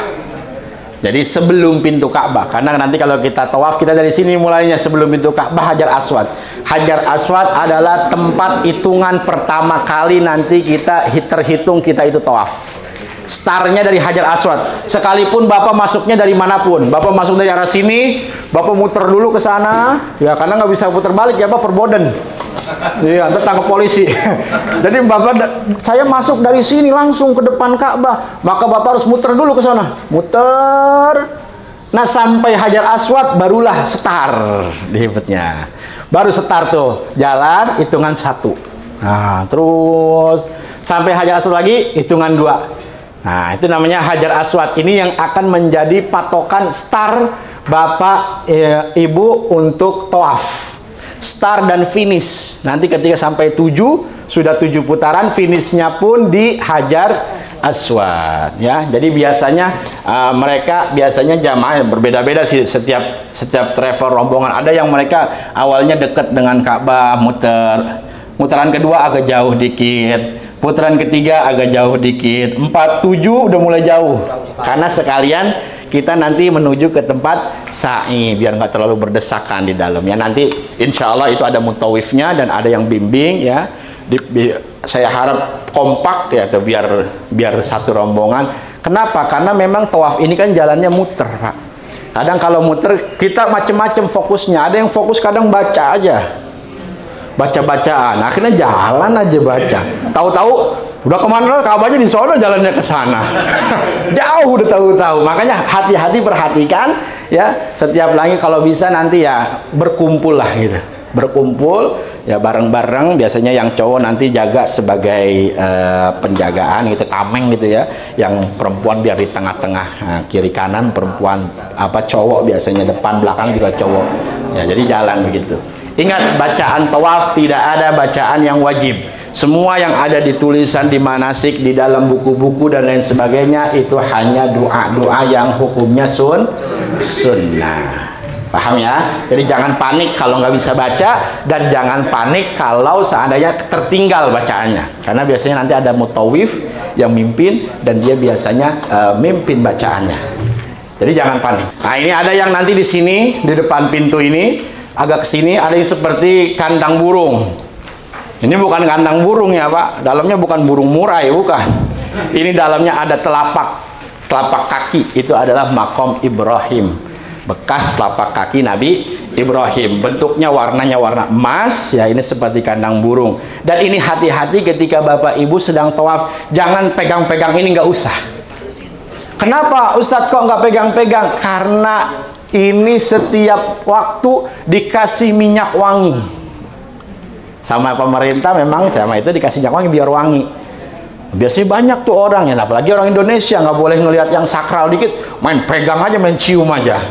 Jadi sebelum pintu Ka'bah, karena nanti kalau kita tawaf kita dari sini mulainya, sebelum pintu Ka'bah Hajar Aswad. Hajar Aswad adalah tempat hitungan pertama kali nanti kita terhitung kita itu tawaf. Startnya dari Hajar Aswad. Sekalipun Bapak masuknya dari manapun, Bapak masuk dari arah sini, Bapak muter dulu ke sana, ya, karena nggak bisa putar balik ya Pak, perboden. Iya, ntar tangkap polisi. Jadi Bapak, saya masuk dari sini langsung ke depan Ka'bah, maka Bapak harus muter dulu ke sana, muter. Nah, sampai Hajar Aswad barulah start dihitungnya. Baru start tuh, jalan hitungan 1. Nah, terus sampai Hajar Aswad lagi hitungan 2. Nah, itu namanya Hajar Aswad. Ini yang akan menjadi patokan start Bapak Ibu untuk tawaf. Start dan finish. Nanti ketika sampai 7, sudah 7 putaran, finishnya pun di Hajar Aswad, ya. Jadi biasanya mereka biasanya jamaah berbeda-beda sih, setiap travel rombongan. Ada yang mereka awalnya dekat dengan Ka'bah, mutaran kedua agak jauh dikit, putaran ketiga agak jauh dikit, 4, 7 udah mulai jauh. Karena sekalian kita nanti menuju ke tempat sa'i, biar nggak terlalu berdesakan di dalamnya. Nanti insya Allah itu ada mutawifnya dan ada yang bimbing, ya. Saya harap kompak ya, atau biar satu rombongan. Kenapa? Karena memang tawaf ini kan jalannya muter, Pak. Kadang kalau muter kita macam-macam fokusnya. Ada yang fokus kadang baca aja, baca-bacaan, akhirnya jalan aja baca. Tahu-tahu udah kemana, Ka'bahnya di sono, jalannya ke sana. Jauh udah tahu-tahu. Makanya hati-hati, perhatikan ya. Setiap lagi kalau bisa nanti ya berkumpul lah gitu. Berkumpul ya bareng-bareng. Biasanya yang cowok nanti jaga sebagai penjagaan gitu, tameng gitu ya. Yang perempuan biar di tengah-tengah, kiri kanan perempuan, cowok biasanya depan belakang juga cowok. Ya, jadi jalan begitu. Ingat, bacaan tawaf tidak ada bacaan yang wajib. Semua yang ada di tulisan, di manasik, di dalam buku-buku dan lain sebagainya itu hanya doa-doa yang hukumnya sunnah. Paham ya? Jadi jangan panik kalau nggak bisa baca, dan jangan panik kalau seandainya tertinggal bacaannya. Karena biasanya nanti ada mutawif yang mimpin dan dia biasanya mimpin bacaannya. Jadi jangan panik. Nah, ini ada yang nanti di sini di depan pintu ini agak kesini ada yang seperti kandang burung. Ini bukan kandang burung ya Pak, dalamnya bukan burung murai, bukan. Ini dalamnya ada telapak kaki, itu adalah makom Ibrahim, bekas telapak kaki Nabi Ibrahim. Bentuknya warnanya warna emas, ya, ini seperti kandang burung. Dan ini hati-hati ketika Bapak Ibu sedang tawaf, jangan pegang-pegang ini, nggak usah. Kenapa Ustadz kok nggak pegang-pegang? Karena ini setiap waktu dikasih minyak wangi sama pemerintah, memang sama itu dikasih minyak wangi biar wangi. Biasanya banyak tuh orang ya, apalagi orang Indonesia nggak boleh ngelihat yang sakral dikit, main pegang aja, main cium aja.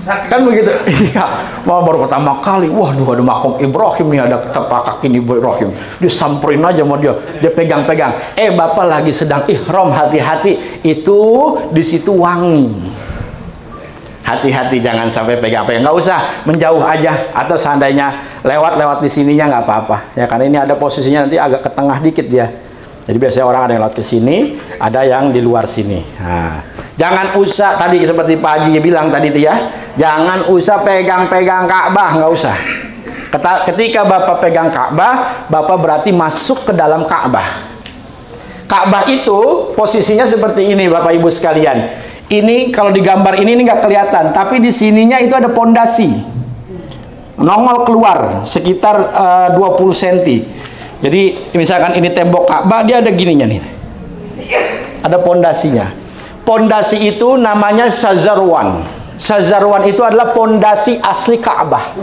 Kan begitu. Iya, baru pertama kali, waduh ada makam Ibrahim nih, ada tapak kaki Ibrahim. Disamperin aja sama dia pegang-pegang. Bapak lagi sedang ihram, hati-hati, itu di situ wangi. Hati-hati jangan sampai pegang-pegang, nggak usah, menjauh aja, atau seandainya lewat di sininya nggak apa-apa. Ya karena ini ada posisinya nanti agak ke tengah dikit dia. Jadi biasanya orang ada yang lewat ke sini, ada yang di luar sini. Nah, jangan usah tadi seperti Pak Haji bilang tadi itu ya, jangan usah pegang-pegang Ka'bah, nggak usah. Ketika Bapak pegang Ka'bah, Bapak berarti masuk ke dalam Ka'bah. Ka'bah itu posisinya seperti ini, Bapak Ibu sekalian. Ini kalau digambar ini nggak kelihatan, tapi di sininya itu ada pondasi. Nongol keluar sekitar 20 cm. Jadi misalkan ini tembok Ka'bah, dia ada gininya nih. Ada pondasinya. Pondasi itu namanya Shazarwan. Shazarwan itu adalah pondasi asli Ka'bah.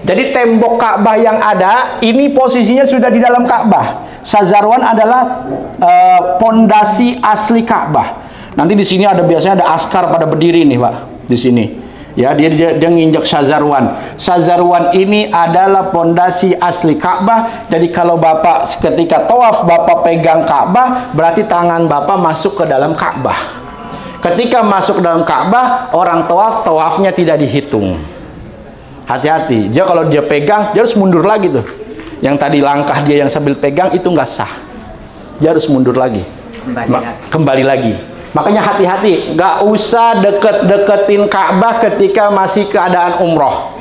Jadi tembok Ka'bah yang ada, ini posisinya sudah di dalam Ka'bah. Shazarwan adalah pondasi asli Ka'bah. Nanti di sini ada biasanya ada askar pada berdiri nih, Pak. Di sini. Ya, dia nginjak Shazarwan. Shazarwan ini adalah pondasi asli Ka'bah. Jadi kalau Bapak ketika tawaf Bapak pegang Ka'bah, berarti tangan Bapak masuk ke dalam Ka'bah. Ketika masuk ke dalam Ka'bah, orang tawafnya tidak dihitung. Hati-hati. Dia kalau dia pegang, dia harus mundur lagi tuh. Yang tadi langkah dia yang sambil pegang itu nggak sah. Dia harus mundur lagi. Kembali lagi. Makanya hati-hati, nggak usah deket-deketin Ka'bah ketika masih keadaan umroh.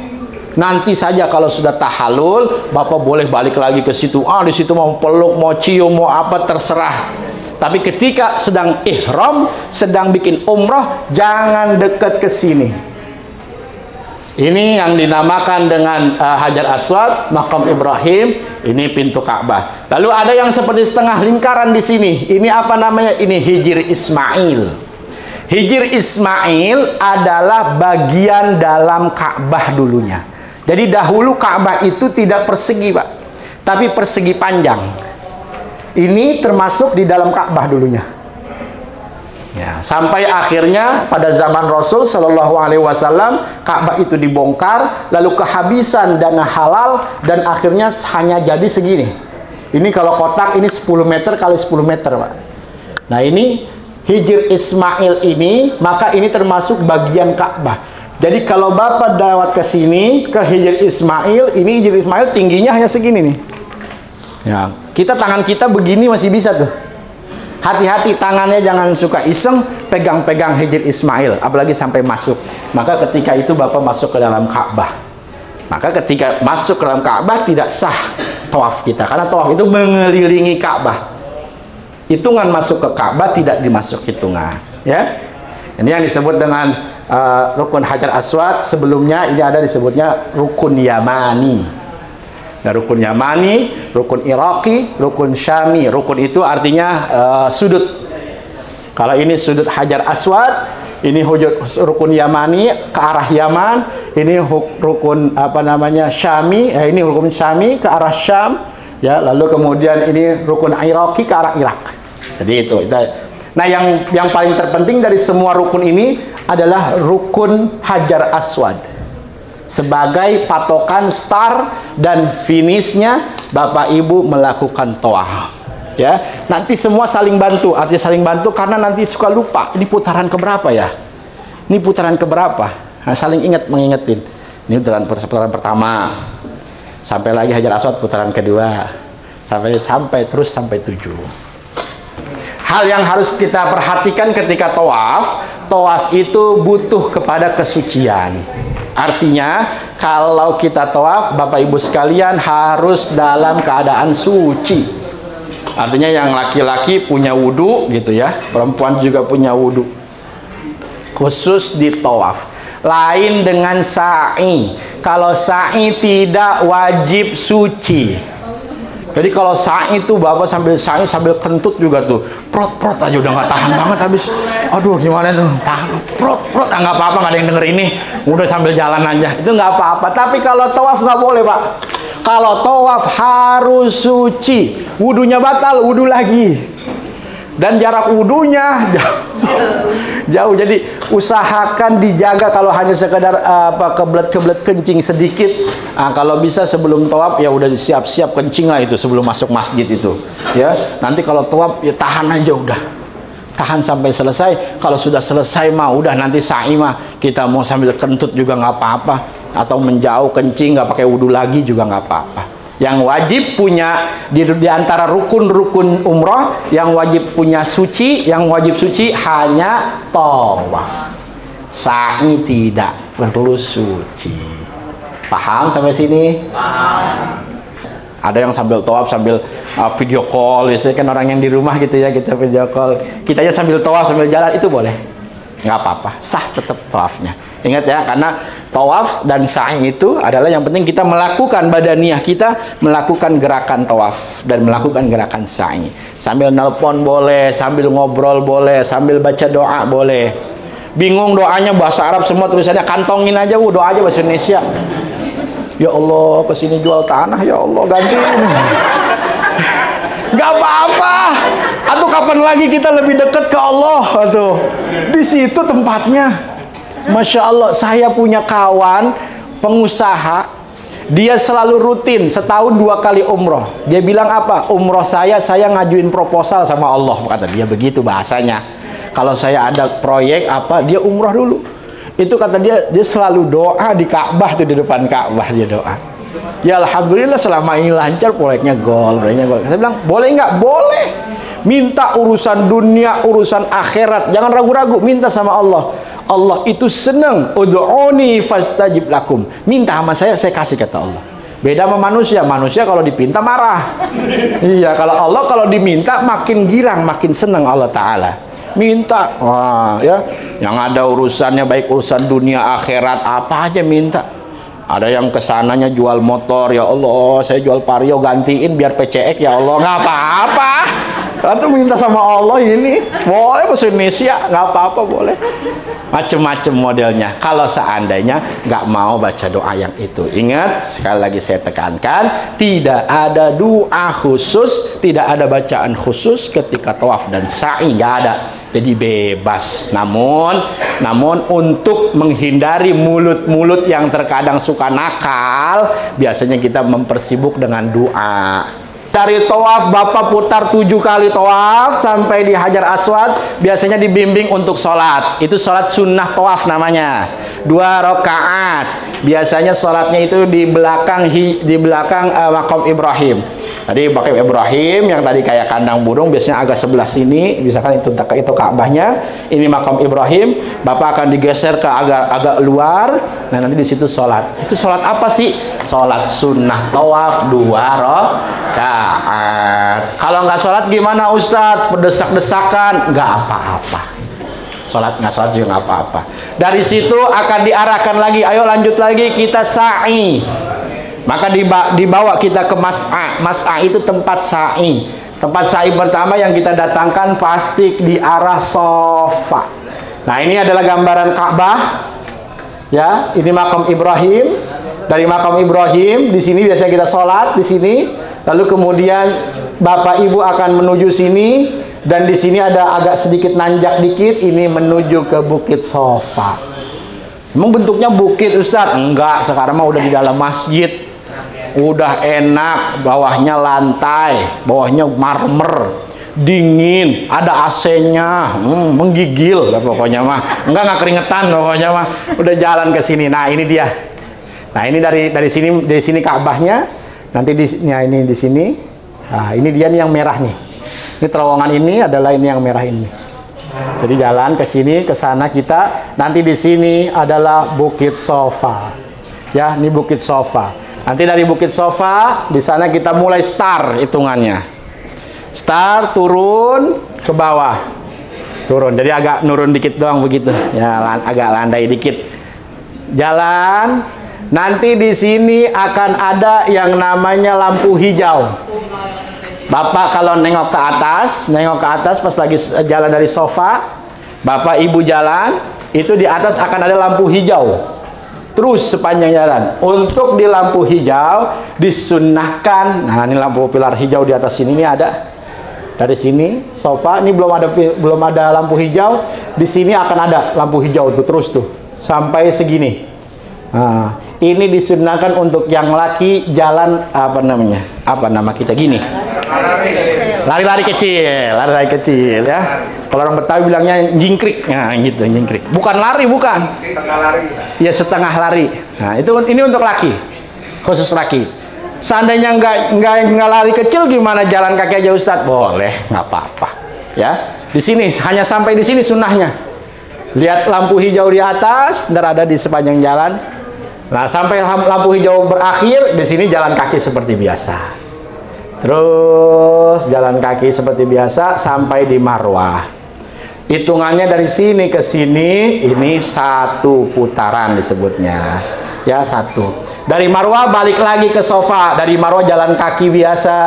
Nanti saja kalau sudah tahallul, Bapak boleh balik lagi ke situ. Di situ mau peluk, mau cium, mau apa terserah. Tapi ketika sedang ihram, sedang bikin umroh, jangan deket ke sini. Ini yang dinamakan dengan Hajar Aswad, Makam Ibrahim, ini pintu Ka'bah. Lalu ada yang seperti setengah lingkaran di sini. Ini apa namanya? Ini Hijr Ismail. Hijr Ismail adalah bagian dalam Ka'bah dulunya. Jadi dahulu Ka'bah itu tidak persegi, Pak, tapi persegi panjang. Ini termasuk di dalam Ka'bah dulunya. Ya, sampai akhirnya pada zaman Rasul Shallallahu Alaihi Wasallam Ka'bah itu dibongkar, lalu kehabisan dana halal dan akhirnya hanya jadi segini. Ini kalau kotak ini 10 meter kali 10 meter, Pak. Nah ini Hijr Ismail ini, maka ini termasuk bagian Ka'bah. Jadi kalau Bapak lewat ke sini ke Hijr Ismail, ini Hijr Ismail tingginya hanya segini nih. Ya, tangan kita begini masih bisa tuh. Hati-hati tangannya, jangan suka iseng pegang-pegang Hijr Ismail, apalagi sampai masuk. Maka ketika itu Bapak masuk ke dalam Ka'bah. Maka ketika masuk ke dalam Ka'bah tidak sah tawaf kita, karena tawaf itu mengelilingi Ka'bah. Hitungan masuk ke Ka'bah tidak dimasuk hitungan, ya. Ini yang disebut dengan rukun Hajar Aswad. Sebelumnya ini ada disebutnya rukun Yamani. Nah, rukun Yamani, rukun Iraqi, rukun Syami. Rukun itu artinya sudut. Kalau ini sudut Hajar Aswad, ini rukun Yamani ke arah Yaman, ini rukun apa namanya Syami, ini rukun Syami ke arah Syam, ya. Lalu kemudian ini rukun Iraqi ke arah Irak. Jadi itu. Nah, yang paling terpenting dari semua rukun ini adalah rukun Hajar Aswad. Sebagai patokan start dan finishnya Bapak Ibu melakukan tawaf, ya. Nanti semua saling bantu. Artinya saling bantu karena nanti suka lupa, ini putaran keberapa ya, ini putaran keberapa. Nah, saling mengingetin. Ini putaran pertama, sampai lagi Hajar Aswad putaran kedua, sampai terus sampai 7. Hal yang harus kita perhatikan ketika tawaf itu butuh kepada kesucian. Artinya kalau kita tawaf, Bapak Ibu sekalian harus dalam keadaan suci. Artinya yang laki-laki punya wudhu gitu ya, perempuan juga punya wudhu khusus di tawaf. Lain dengan sa'i. Kalau sa'i tidak wajib suci. Jadi kalau sa'i itu Bapak sambil sa'i sambil kentut juga tuh, prot aja udah nggak tahan banget habis. Aduh gimana tuh, tahan prot nggak apa-apa, nggak ada yang denger ini, udah sambil jalan aja, itu nggak apa-apa. Tapi kalau tawaf nggak boleh, Pak. Kalau tawaf harus suci, wudunya batal, wudu lagi. Dan jarak wudunya jauh. Jadi usahakan dijaga kalau hanya sekedar kebelet kencing sedikit. Nah, kalau bisa sebelum tawaf ya udah siap-siap kencing lah itu sebelum masuk masjid itu. Ya, nanti kalau tawaf ya tahan aja udah. Tahan sampai selesai. Kalau sudah selesai mah udah nanti sa'i mah kita mau sambil kentut juga nggak apa-apa, atau menjauh kencing nggak pakai wudu lagi juga nggak apa-apa. Yang wajib punya di antara rukun-rukun umroh, yang wajib punya suci, yang wajib suci hanya tawaf. Sa'i tidak perlu suci. Paham sampai sini? Paham. Ada yang sambil tawaf sambil video call, biasanya kan orang yang di rumah gitu ya, kita video call. Kita aja sambil tawaf sambil jalan itu boleh. Nggak apa-apa, sah tetap tawafnya. Ingat ya, karena tawaf dan sa'i itu adalah yang penting kita melakukan badaniyah kita, melakukan gerakan tawaf dan melakukan gerakan sa'i. Sambil nelpon boleh, sambil ngobrol boleh, sambil baca doa boleh. Bingung doanya bahasa Arab semua tulisannya, kantongin aja doa aja bahasa Indonesia. Ya Allah, kesini jual tanah, ya Allah gantiin. Gak apa-apa. Atau kapan lagi kita lebih dekat ke Allah? Atau di situ tempatnya. Masya Allah, saya punya kawan pengusaha, dia selalu rutin setahun 2 kali umroh. Dia bilang apa? Umroh saya ngajuin proposal sama Allah, kata dia begitu bahasanya. Kalau saya ada proyek apa, dia umroh dulu. Itu kata dia selalu doa di Ka'bah tuh, di depan Ka'bah dia doa. Ya alhamdulillah selama ini lancar, proyeknya gol. Saya bilang, boleh nggak? Boleh. Minta urusan dunia, urusan akhirat, jangan ragu-ragu, minta sama Allah. Allah itu senang. Ud'uni fastajib lakum. Minta sama saya kasih, kata Allah. Beda sama manusia. Manusia kalau dipinta marah. Iya, kalau Allah kalau diminta makin girang, makin senang Allah Ta'ala. Minta, wah ya, yang ada urusannya baik urusan dunia akhirat apa aja minta. Ada yang kesananya jual motor, ya Allah saya jual Vario gantiin biar PCX, ya Allah nggak apa-apa. Atau minta sama Allah ini boleh bahasa Indonesia, nggak apa-apa, boleh. Macem-macem modelnya. Kalau seandainya nggak mau baca doa yang itu, ingat sekali lagi saya tekankan, tidak ada doa khusus, tidak ada bacaan khusus ketika tawaf dan sa'i, nggak ada. Jadi bebas. Namun untuk menghindari mulut-mulut yang terkadang suka nakal, biasanya kita mempersibuk dengan doa. Dari tawaf Bapak putar 7 kali tawaf sampai di Hajar Aswad, biasanya dibimbing untuk sholat. Itu sholat sunnah tawaf namanya, 2 rakaat. Biasanya sholatnya itu di belakang makam Ibrahim. Tadi makam Ibrahim yang tadi kayak kandang burung, biasanya agak sebelah sini, misalkan itu Ka'bahnya, ini makam Ibrahim. Bapak akan digeser ke agak luar. Nah nanti di situ sholat. Itu sholat apa sih? Sholat sunnah tawaf 2 rakaat. Kalau nggak sholat gimana Ustadz? Berdesak-desakan? Nggak apa-apa. Nggak sholat juga nggak apa-apa. Dari situ akan diarahkan lagi. Ayo lanjut lagi, kita sa'i. Maka dibawa kita ke mas'a. Mas'a itu tempat sa'i. Tempat sa'i pertama yang kita datangkan pasti di arah Shafa. Nah ini adalah gambaran Ka'bah. Ya, ini makam Ibrahim. Dari makam Ibrahim di sini biasanya kita sholat di sini. Lalu kemudian Bapak Ibu akan menuju sini, dan di sini ada agak sedikit nanjak dikit. Ini menuju ke Bukit Shafa. Emang bentuknya bukit Ustadz? Enggak, sekarang mah udah di dalam masjid. Udah enak, bawahnya lantai, bawahnya marmer, dingin, ada AC-nya, menggigil lah pokoknya mah. Enggak keringetan pokoknya mah. Udah jalan ke sini. Nah ini dia. Nah ini dari sini Ka'bahnya. Nanti di sini. Nah ini dia nih yang merah nih. Ini terowongan ini adalah ini yang merah ini. Jadi jalan ke sini, ke sana kita. Nanti di sini adalah Bukit Shafa. Ya, ini Bukit Shafa. Nanti dari Bukit Shafa, di sana kita mulai start hitungannya. Start, turun ke bawah. Turun, jadi agak nurun dikit doang begitu. Ya, agak landai dikit. Jalan. Nanti di sini akan ada yang namanya lampu hijau. Bapak kalau nengok ke atas pas lagi jalan dari Shafa, Bapak Ibu jalan, itu di atas akan ada lampu hijau. Terus sepanjang jalan. Untuk di lampu hijau disunnahkan. Nah ini lampu pilar hijau di atas sini ada. Dari sini sofa, ini belum ada lampu hijau, di sini akan ada lampu hijau tuh terus tuh sampai segini. Nah, ini disunahkan untuk yang laki jalan apa namanya? Apa nama kita gini? Lari-lari kecil ya. Kalau orang Betawi bilangnya jingkrik. Nah, gitu, jingkrik. Bukan lari, bukan. Setengah lari. Ya, setengah lari. Nah, ini untuk laki. Khusus laki. Seandainya nggak lari kecil, gimana jalan kaki aja Ustadz? Boleh, nggak apa-apa. Ya, di sini hanya sampai di sini sunnahnya. Lihat lampu hijau di atas, ntar ada di sepanjang jalan. Nah, sampai lampu hijau berakhir, di sini jalan kaki seperti biasa. Terus jalan kaki seperti biasa sampai di marwah. Hitungannya dari sini ke sini, ini 1 putaran disebutnya. Ya, 1. Dari marwah balik lagi ke sofa. Dari marwah jalan kaki biasa.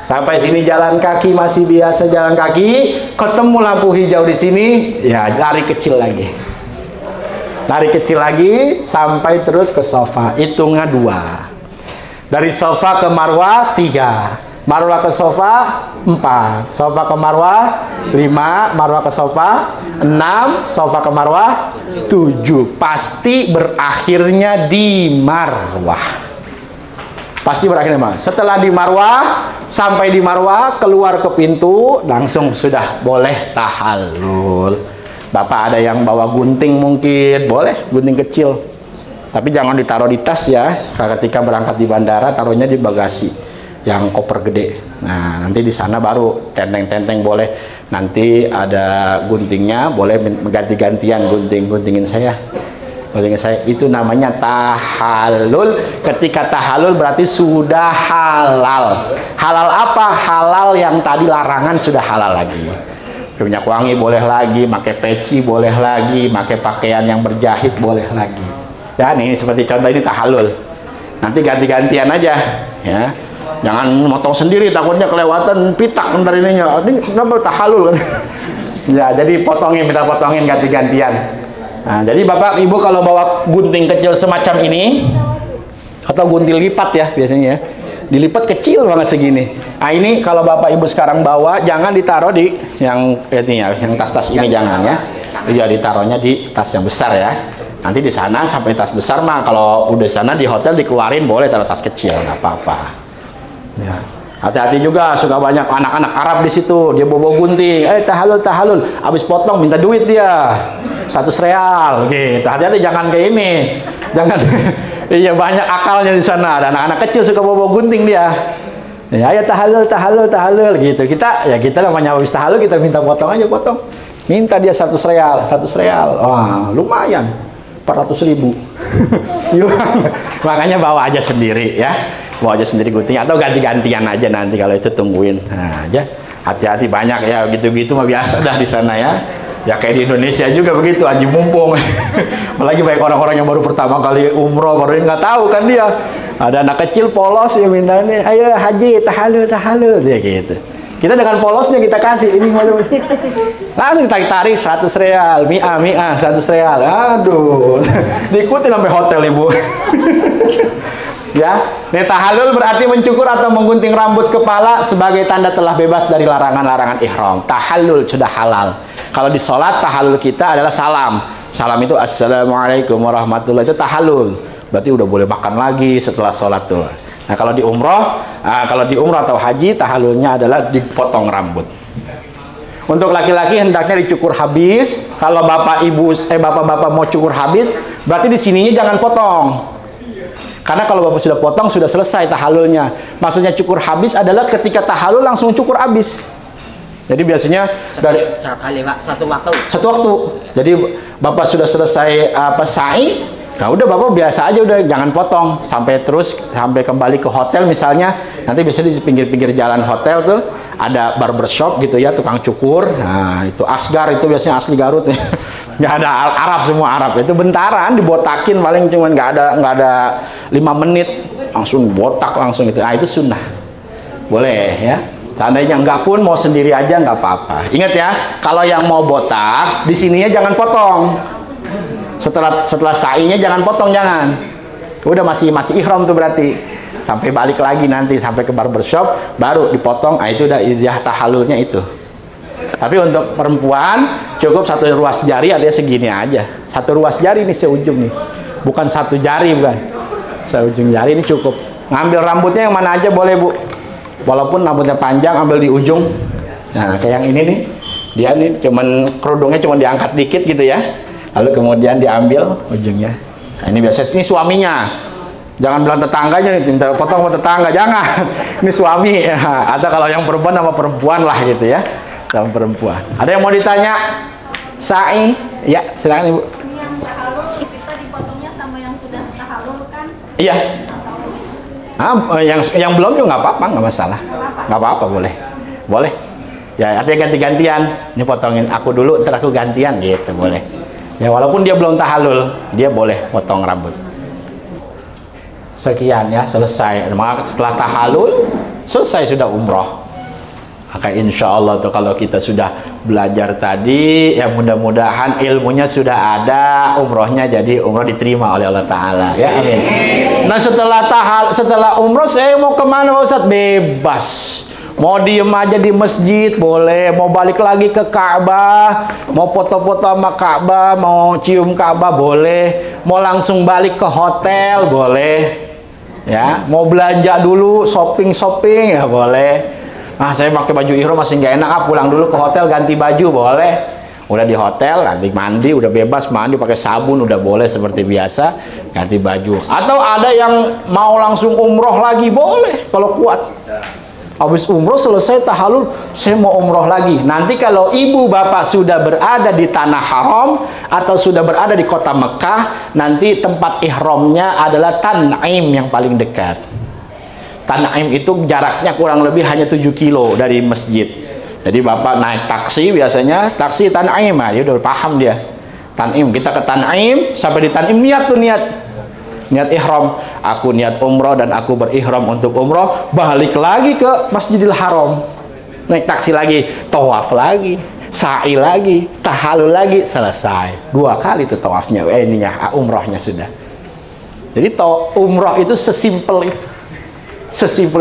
Sampai sini jalan kaki masih biasa jalan kaki. Ketemu lampu hijau di sini, ya lari kecil lagi. Lari kecil lagi sampai terus ke sofa. Hitungnya 2. Dari sofa ke marwah 3. Marwah ke sofa 4. Sofa ke marwah 5. Marwah ke sofa 6. Sofa ke marwah 7. Pasti berakhirnya di marwah. Pasti berakhirnya di marwah. Setelah di marwah, sampai di marwah, keluar ke pintu, langsung sudah boleh tahallul. Bapak ada yang bawa gunting mungkin, boleh gunting kecil. Tapi jangan ditaruh di tas ya. Ketika berangkat di bandara, taruhnya di bagasi yang koper gede. Nah, nanti di sana baru tenteng-tenteng boleh. Nanti ada guntingnya, boleh ganti-gantian guntingin saya. Guntingin saya. Itu namanya tahallul. Ketika tahallul berarti sudah halal. Halal apa? Halal yang tadi larangan sudah halal lagi. Minyak wangi boleh lagi, pakai peci boleh lagi, pakai pakaian yang berjahit boleh lagi. Dan ini seperti contoh ini tahallul. Nanti ganti-gantian aja, ya. Jangan motong sendiri, takutnya kelewatan pitak ntar ininya. Ini kenapa tahallul kan? Ya, jadi minta potongin ganti-gantian. Nah, jadi Bapak Ibu kalau bawa gunting kecil semacam ini atau gunting lipat ya biasanya ya. Dilipat kecil banget segini. Nah, ini kalau Bapak Ibu sekarang bawa jangan ditaruh di yang yang tas-tas ini jangan ya. Iya, ditaruhnya di tas yang besar ya. Nanti di sana sampai tas besar mah kalau udah sana di hotel dikeluarin boleh taruh tas kecil, nggak apa-apa. Ya. Hati-hati juga, suka banyak anak-anak Arab di situ, dia bawa gunting, tahallul, habis potong minta duit dia, 100 real, gitu. Hati-hati jangan kayak ini, jangan, iya banyak akalnya di sana. Ada anak-anak kecil suka bawa gunting dia, ya tahallul, gitu. Kita namanya habis tahallul kita minta potong aja, minta dia 100 real, wah lumayan, 400.000. Makanya bawa aja sendiri ya. Bawa aja sendiri gunting atau ganti-gantian aja nanti kalau itu tungguin aja. Hati-hati banyak ya gitu-gitu mah biasa dah di sana ya. Ya kayak di Indonesia juga begitu, haji mumpung. Apalagi banyak orang-orang yang baru pertama kali umroh, baru nggak tahu kan dia. Ada anak kecil polos yang minta ini, ayo haji tahallul ya gitu. Kita dengan polosnya kita kasih ini malu. Langsung tarik 100 real, mi'ah 100 real. Aduh. Diikuti sampai hotel Ibu. Ya, tahallul berarti mencukur atau menggunting rambut kepala sebagai tanda telah bebas dari larangan-larangan ihram. Tahallul sudah halal. Kalau di sholat tahallul kita adalah salam. Salam itu assalamualaikum warahmatullahi, itu tahallul. Berarti udah boleh makan lagi setelah sholat tuh. Nah, kalau di umroh atau haji tahallulnya adalah dipotong rambut. Untuk laki-laki hendaknya dicukur habis. Kalau bapak-bapak mau cukur habis, berarti di sininya jangan potong. Karena kalau Bapak sudah potong, sudah selesai tahallulnya. Maksudnya cukur habis adalah ketika tahallul langsung cukur habis. Jadi biasanya satu waktu. Jadi Bapak sudah selesai sa'i, nah udah Bapak biasa aja, udah jangan potong sampai kembali ke hotel misalnya. Nanti biasanya di pinggir-pinggir jalan hotel tuh ada barbershop gitu ya, tukang cukur. Nah, itu Asgar itu biasanya asli Garut ya. Nggak ada Arab, semua Arab. Itu bentaran dibotakin paling cuman nggak ada 5 menit langsung botak langsung itu. Nah, itu sunnah. Boleh ya. Seandainya enggak pun mau sendiri aja nggak apa-apa. Ingat ya, kalau yang mau botak di sininya jangan potong. Setelah sa'inya jangan potong, jangan. Udah masih ihram tuh berarti. sampai balik lagi nanti sampai ke barbershop baru dipotong. Itu udah ijazah tahallulnya itu. Tapi untuk perempuan cukup 1 ruas jari, artinya segini aja. 1 ruas jari ini seujung nih, bukan 1 jari, bukan seujung jari ini cukup. Ngambil rambutnya yang mana aja boleh Bu, walaupun rambutnya panjang ambil di ujung. Nah kayak yang ini nih, dia nih cuman kerudungnya cuman diangkat dikit gitu ya, lalu kemudian diambil ujungnya. Nah, ini biasanya ini suaminya. Jangan bilang tetangganya nih, minta potong sama tetangga, jangan. Ini suami. Atau kalau yang perempuan sama perempuan lah gitu ya, sama perempuan. Ada yang mau ditanya? Sa'i? Ya, silakan Ibu. Ini yang tahallul kita dipotongnya sama yang sudah tahallul kan? Iya. Yang belum juga nggak apa-apa, nggak masalah. Nggak apa-apa, boleh. Boleh. Ya, artinya ganti-gantian. Ini potongin aku dulu, ntar aku gantian gitu, boleh. Ya, walaupun dia belum tahallul, dia boleh potong rambut. Sekian ya, selesai. Maka setelah tahallul, selesai sudah umroh. Maka insya Allah tuh kalau kita sudah belajar tadi, ya mudah-mudahan ilmunya sudah ada, umrohnya jadi umroh diterima oleh Allah Ta'ala. Ya, amin. Nah setelah umroh saya mau kemana Pak Ustadz? Bebas. Mau diem aja di masjid boleh, mau balik lagi ke Ka'bah, mau foto-foto sama Ka'bah, mau cium Ka'bah boleh, mau langsung balik ke hotel boleh. Ya, mau belanja dulu, shopping ya boleh. Ah, saya pakai baju ihram masih nggak enak, pulang dulu ke hotel ganti baju boleh. Udah di hotel ganti mandi, udah bebas mandi pakai sabun udah boleh seperti biasa, ganti baju. Atau ada yang mau langsung umroh lagi boleh kalau kuat. Habis umroh selesai tahallul, saya mau umroh lagi. Nanti kalau ibu bapak sudah berada di tanah haram atau sudah berada di kota Mekah, nanti tempat ihramnya adalah Tan'im yang paling dekat. Tan'im itu jaraknya kurang lebih hanya 7 kilo dari masjid. Jadi bapak naik taksi biasanya, taksi Tan'im, ya udah paham dia. Tan'im, kita ke Tan'im, sampai di Tan'im niat ihram, aku niat umroh dan aku berihram untuk umroh, balik lagi ke Masjidil Haram, naik taksi lagi, tawaf lagi, sa'i lagi, tahallul lagi, selesai 2 kali tuh tawafnya, umrohnya sudah. Jadi umroh itu sesimpel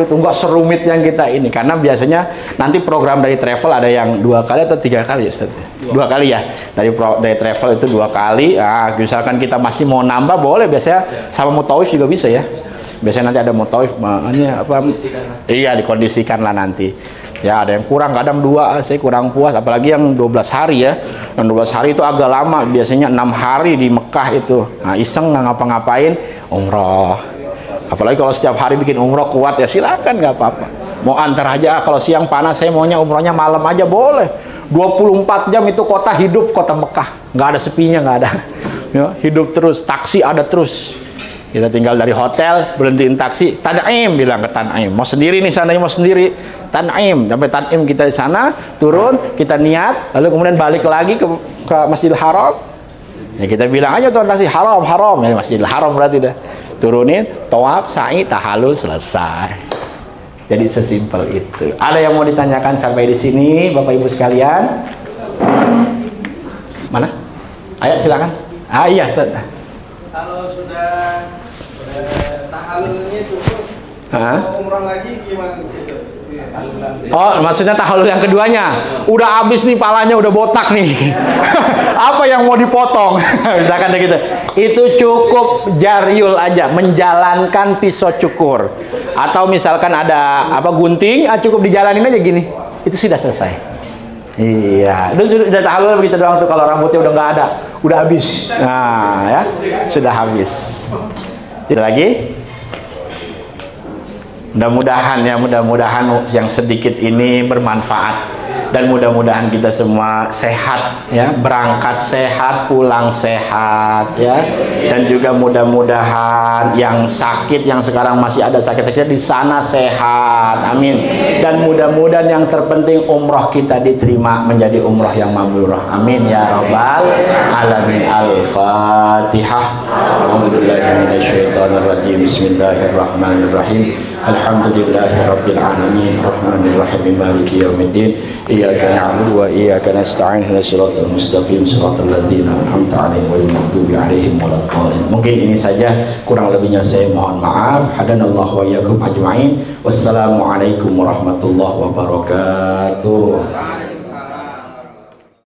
itu, nggak serumit yang kita ini. Karena biasanya nanti program dari travel ada yang 2 kali atau 3 kali ya, 2 kali ya. Dari travel itu 2 kali. Nah, misalkan kita masih mau nambah boleh, biasanya sama mutawif juga bisa ya. Biasanya nanti ada mutawif, iya dikondisikan lah nanti. Ya ada yang kurang, kadang 2, saya kurang puas. Apalagi yang 12 hari ya. Yang 12 hari itu agak lama. Biasanya 6 hari di Mekah itu. Nah, iseng nggak ngapa-ngapain, umroh. Apalagi kalau setiap hari bikin umroh kuat ya silakan, nggak apa-apa. Mau antar aja, kalau siang panas saya maunya umrohnya malam aja boleh. 24 jam itu kota hidup, kota Mekah. Nggak ada sepinya, nggak ada. Ya, hidup terus, taksi ada terus. Kita tinggal dari hotel, berhentiin taksi, Tan'im, bilang ke Tan'im. Mau sendiri nih, sananya mau sendiri. Tan'im, sampai Tan'im kita di sana, turun, kita niat, lalu kemudian balik lagi ke Masjidil Haram. Ya kita bilang aja tuan taksi, haram, ya Masjidil Haram berarti dah. Turunin, tawaf, sa'i, tahallul, selesai. Jadi sesimpel itu. Ada yang mau ditanyakan sampai di sini, Bapak Ibu sekalian? Mana? Ayo silakan. Ah iya, Ustaz. Kalau sudah tahallulnya cukup, mau umroh lagi gimana gitu? Oh, maksudnya tahallul yang keduanya. Udah habis nih palanya, udah botak nih. Apa yang mau dipotong? Misalkan gitu. Itu cukup jaryul aja, menjalankan pisau cukur. Atau misalkan ada gunting, cukup dijalanin aja gini. Itu sudah selesai. Iya, udah tahallul begitu doang tuh, kalau rambutnya udah nggak ada, udah habis. Nah, ya, sudah habis. Tidak lagi. Mudah-mudahan yang sedikit ini bermanfaat dan mudah-mudahan kita semua sehat ya, berangkat sehat, pulang sehat ya, dan juga mudah-mudahan yang sakit, yang sekarang masih ada sakit-sakitnya di sana sehat, amin. Dan mudah-mudahan yang terpenting umroh kita diterima menjadi umroh yang mabrurah, amin ya rabbal alamin. Al-Fatihah. A'udzubillahi minasyaitonirrajim. Bismillahirrahmanirrahim. Alhamdulillahirabbil alamin arrahmanir rahim maliki yaumiddin iyyaka na'budu wa iyyaka nasta'in ihdinas siratal mustaqim siratal ladzina an'amta 'alaihim ghairil maghdubi 'alaihim waladdallin. Mungkin ini saja, kurang lebihnya saya mohon maaf. Hadanallahu wa iyyakum ajma'in. Wassalamualaikum warahmatullahi wabarakatuh.